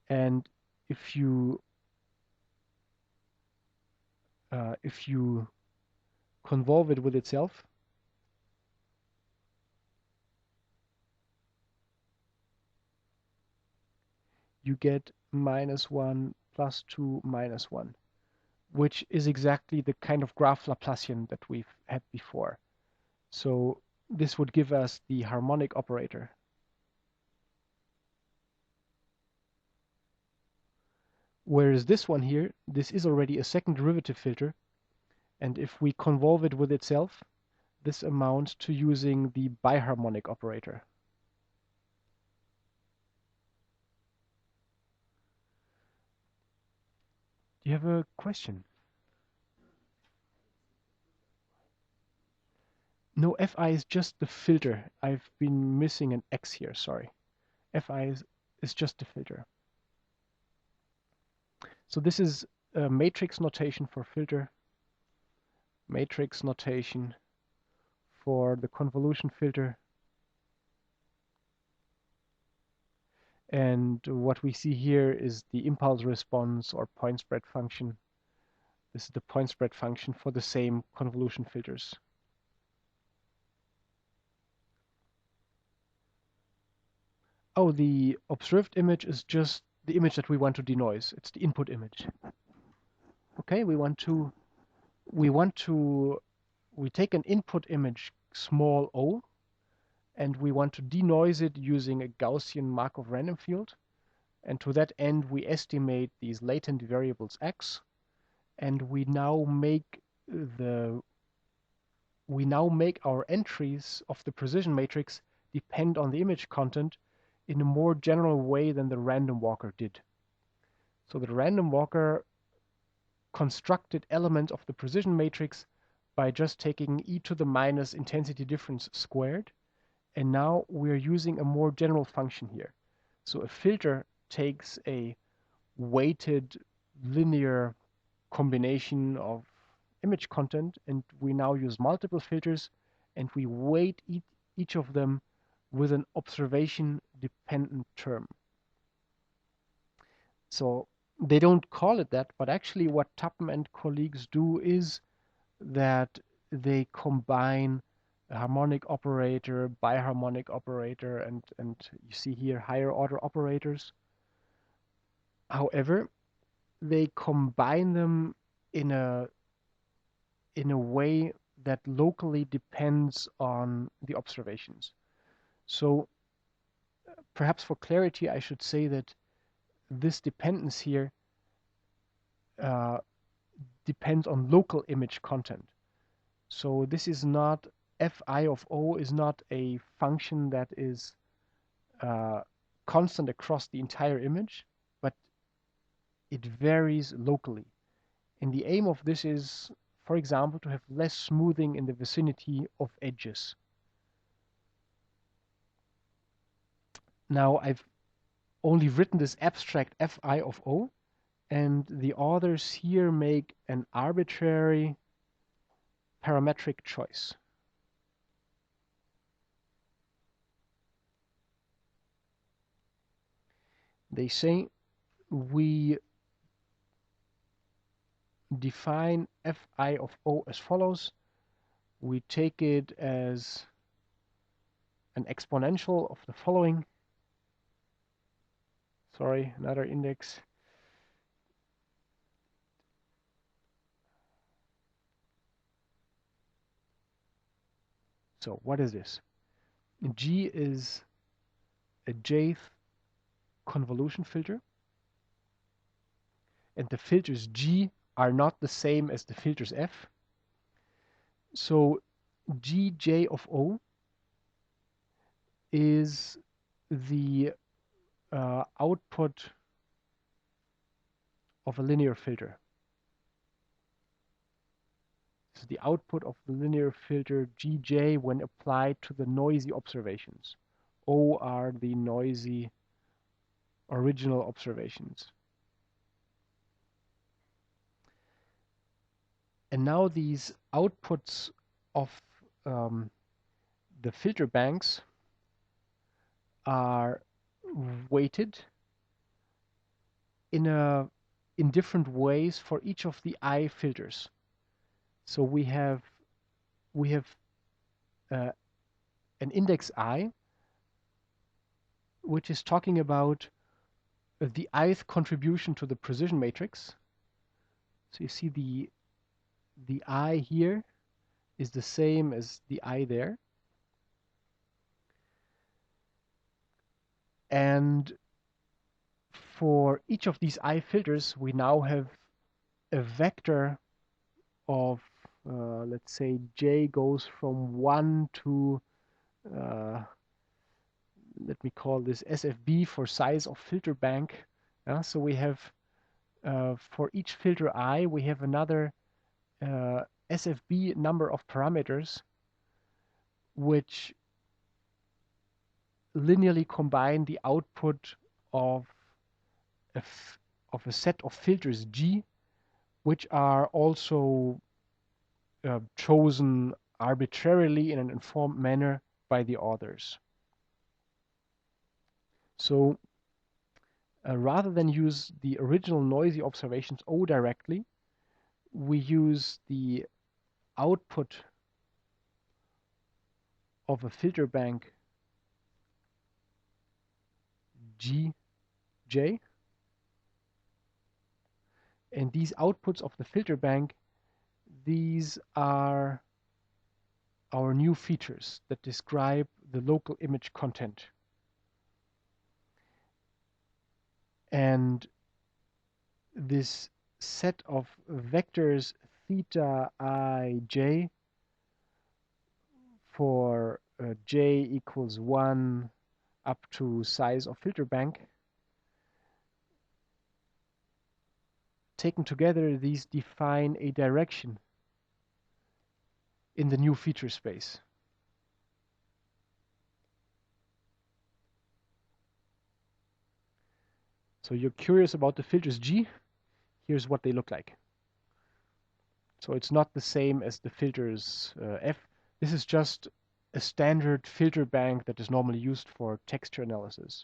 and if you convolve it with itself, you get -1 + 2 -1, which is exactly the kind of graph Laplacian that we've had before. So this would give us the harmonic operator. Whereas this one here, this is already a second derivative filter, and if we convolve it with itself, this amounts to using the biharmonic operator. Do you have a question? No, Fi is just the filter. I've been missing an X here, sorry. Fi is just the filter. So this is a matrix notation for filter, matrix notation for the convolution filter. And what we see here is the impulse response or point spread function. This is the point spread function for the same convolution filters. Oh, the observed image is just the image that we want to denoise. It's the input image. Okay, we take an input image small o, and we want to denoise it using a Gaussian Markov random field. And to that end, we estimate these latent variables x, and we now make our entries of the precision matrix depend on the image content in a more general way than the random walker did. So the random walker constructed elements of the precision matrix by just taking e to the minus intensity difference squared, and now we're using a more general function here. So a filter takes a weighted linear combination of image content, and we now use multiple filters, and we weight each of them with an observation dependent term. So they don't call it that, but actually what Tappen and colleagues do is that they combine a harmonic operator, biharmonic operator, and you see here higher order operators. However, they combine them in a way that locally depends on the observations. So perhaps for clarity, I should say that this dependence here depends on local image content. So this is not, Fi of O is not a function that is constant across the entire image, but it varies locally. And the aim of this is, for example, to have less smoothing in the vicinity of edges. Now I've only written this abstract Fi of O, and the authors here make an arbitrary parametric choice. They say we define Fi of O as follows. We take it as an exponential of the following. Sorry, another index. So what is this? G is a jth convolution filter, and the filters G are not the same as the filters F. So Gj of O is the output of a linear filter. This is the output of the linear filter Gj when applied to the noisy observations. O are the noisy original observations. And now these outputs of the filter banks are weighted in different ways for each of the I filters. So we have an index I, which is talking about the ith contribution to the precision matrix. So you see the I here is the same as the I there. And for each of these I filters, we now have a vector of, let's say, j goes from 1 to, let me call this SFB for size of filter bank. So we have, for each filter I, we have another SFB number of parameters which linearly combine the output of a set of filters G, which are also chosen arbitrarily in an informed manner by the authors. So rather than use the original noisy observations O directly, we use the output of a filter bank Gj, and these outputs of the filter bank, these are our new features that describe the local image content. And this set of vectors theta ij for j equals 1 up to size of filter bank, taken together, these define a direction in the new feature space. So you're curious about the filters G? Here's what they look like. So it's not the same as the filters F. This is just a standard filter bank that is normally used for texture analysis.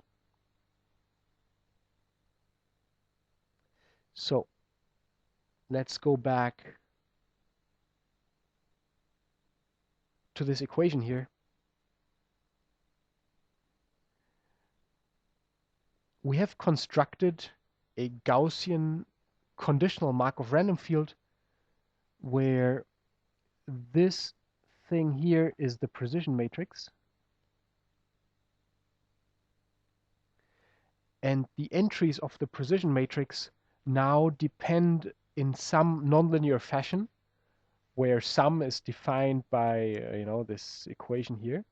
So let's go back to this equation here. We have constructed a Gaussian conditional Markov random field where this thing here is the precision matrix, and the entries of the precision matrix now depend in some nonlinear fashion, where sum is defined by this equation here.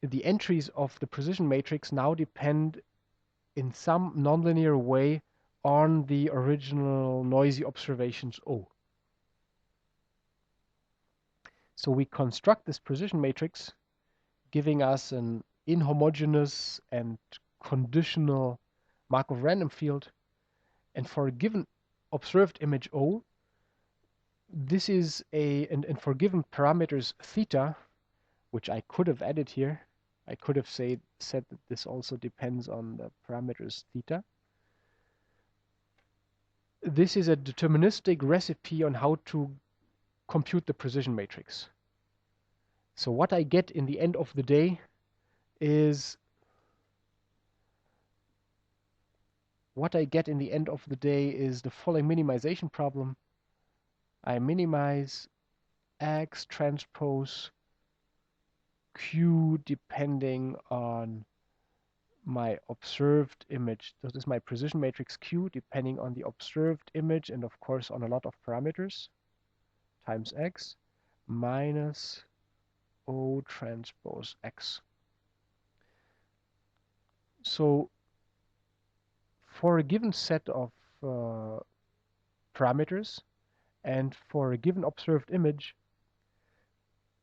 The entries of the precision matrix now depend in some nonlinear way on the original noisy observations O. So we construct this precision matrix, giving us an inhomogeneous and conditional Markov random field. And for a given observed image O, this is and for given parameters theta, which I could have added here, I could have said that this also depends on the parameters theta. This is a deterministic recipe on how to compute the precision matrix. So what I get in the end of the day is the following minimization problem. I minimize X transpose Q depending on my observed image. So this is my precision matrix Q depending on the observed image and of course on a lot of parameters, times X minus O transpose X. So for a given set of parameters and for a given observed image,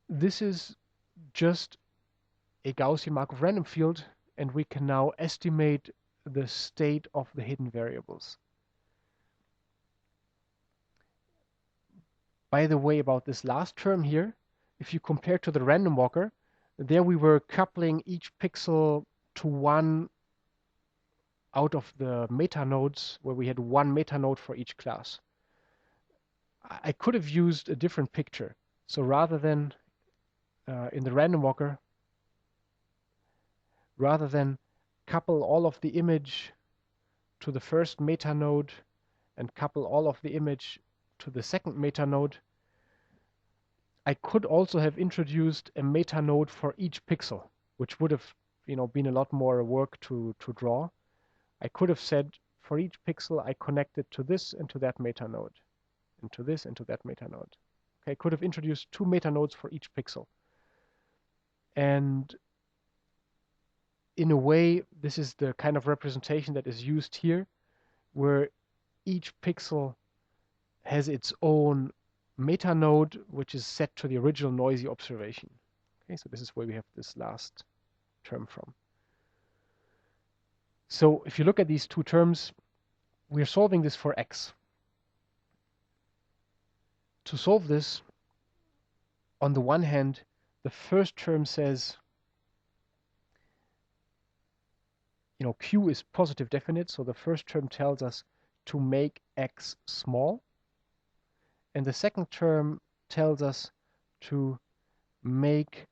this is just a Gaussian Markov random field, and we can now estimate the state of the hidden variables. By the way, about this last term here, if you compare to the random walker, there we were coupling each pixel to one out of the meta nodes, where we had one meta node for each class. I could have used a different picture. So rather than in the random walker, rather than couple all of the image to the first meta node and couple all of the image to the second meta node, I could also have introduced a meta node for each pixel, which would have, been a lot more work to draw. I could have said for each pixel I connected to this and to that meta node, and to this and to that meta node. Okay, I could have introduced two meta nodes for each pixel. And in a way, this is the kind of representation that is used here, where each pixel has its own meta node, which is set to the original noisy observation. Okay, so this is where we have this last term from. So if you look at these two terms, we're solving this for x. To solve this, on the one hand, the first term says, q is positive definite, so the first term tells us to make x small. And the second term tells us to make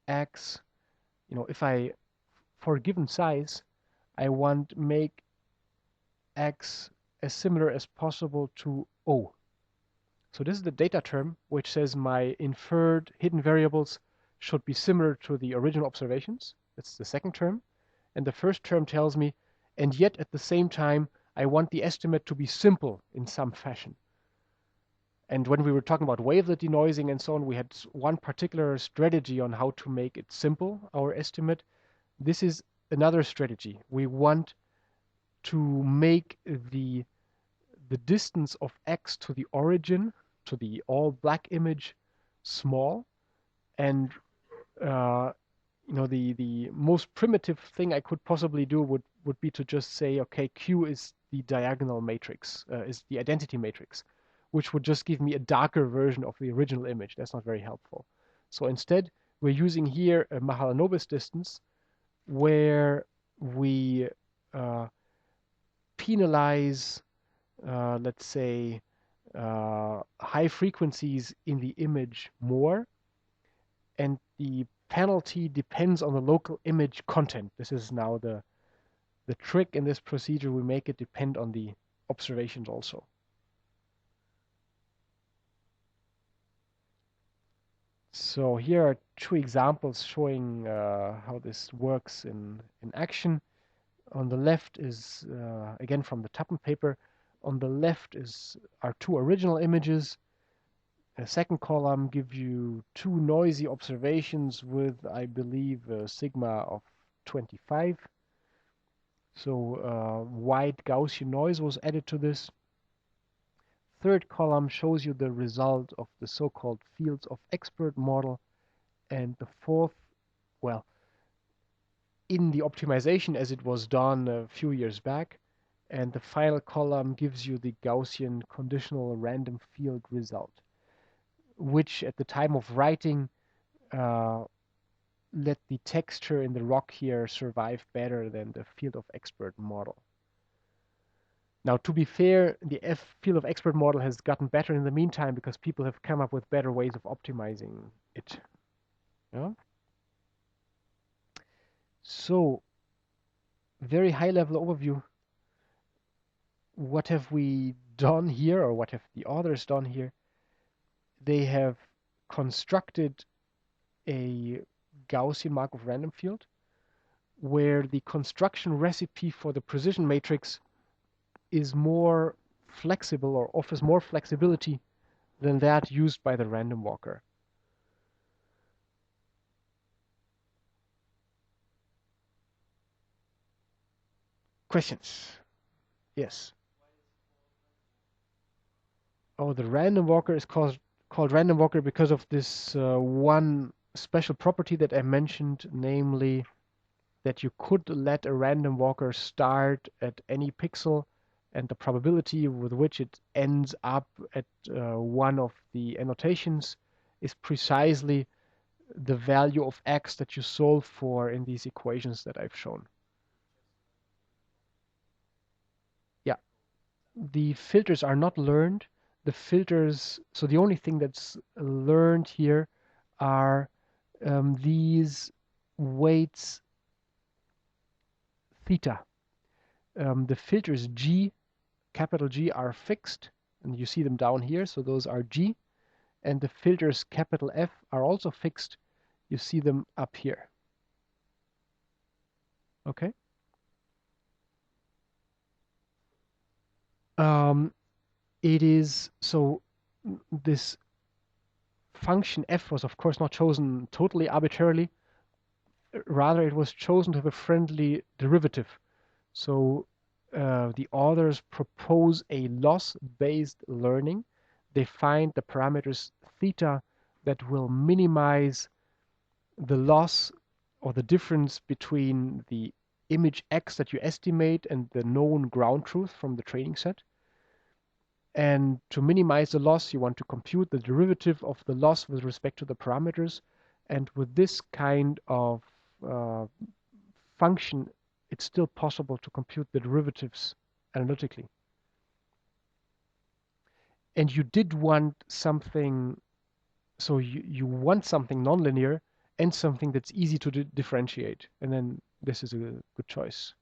x, if for a given size, I want make x as similar as possible to O. So this is the data term, which says my inferred hidden variables should be similar to the original observations. That's the second term. And the first term tells me, and yet at the same time, I want the estimate to be simple in some fashion. And when we were talking about wavelet denoising and so on, we had one particular strategy on how to make it simple, our estimate. This is another strategy. We want to make the distance of x to the origin, to the all black image, small. And the most primitive thing I could possibly do would be to just say, okay, Q is the diagonal matrix, is the identity matrix, which would just give me a darker version of the original image. That's not very helpful. So instead, we're using here a Mahalanobis distance, where we penalize, let's say, high frequencies in the image more, and the penalty depends on the local image content. This is now the trick in this procedure. We make it depend on the observations also. So here are two examples showing how this works in action. On the left is, again, from the Tappen paper. On the left are two original images. A second column gives you two noisy observations with, I believe, a sigma of 25. So white Gaussian noise was added to this. Third column shows you the result of the so-called fields of expert model. And the fourth, well, in the optimization as it was done a few years back. And the final column gives you the Gaussian conditional random field result, which at the time of writing let the texture in the rock here survive better than the field of expert model. Now, to be fair, the field of expert model has gotten better in the meantime because people have come up with better ways of optimizing it. Yeah? So, very high-level overview. What have we done here, or what have the authors done here? They have constructed a Gaussian Markov random field where the construction recipe for the precision matrix is more flexible, or offers more flexibility than that used by the random walker. Questions? Yes. Oh, the random walker is called random walker because of this one special property that I mentioned, namely that you could let a random walker start at any pixel, and the probability with which it ends up at one of the annotations is precisely the value of x that you solve for in these equations that I've shown. Yeah, the filters are not learned. The filters, so the only thing that's learned here are these weights theta. The filters G, capital G, are fixed, and you see them down here, so those are G. And the filters capital F are also fixed. You see them up here. Okay. It is, so this function f was of course not chosen totally arbitrarily. Rather, it was chosen to have a friendly derivative. So the authors propose a loss-based learning. They find the parameters theta that will minimize the loss or the difference between the image x that you estimate and the known ground truth from the training set. And to minimize the loss, you want to compute the derivative of the loss with respect to the parameters. And with this kind of function, it's still possible to compute the derivatives analytically. And you did want something, so you want something nonlinear and something that's easy to differentiate. And then this is a good choice.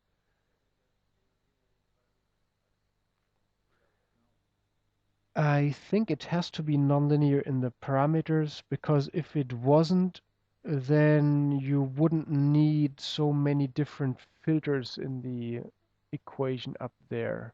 I think it has to be nonlinear in the parameters, because if it wasn't, then you wouldn't need so many different filters in the equation up there.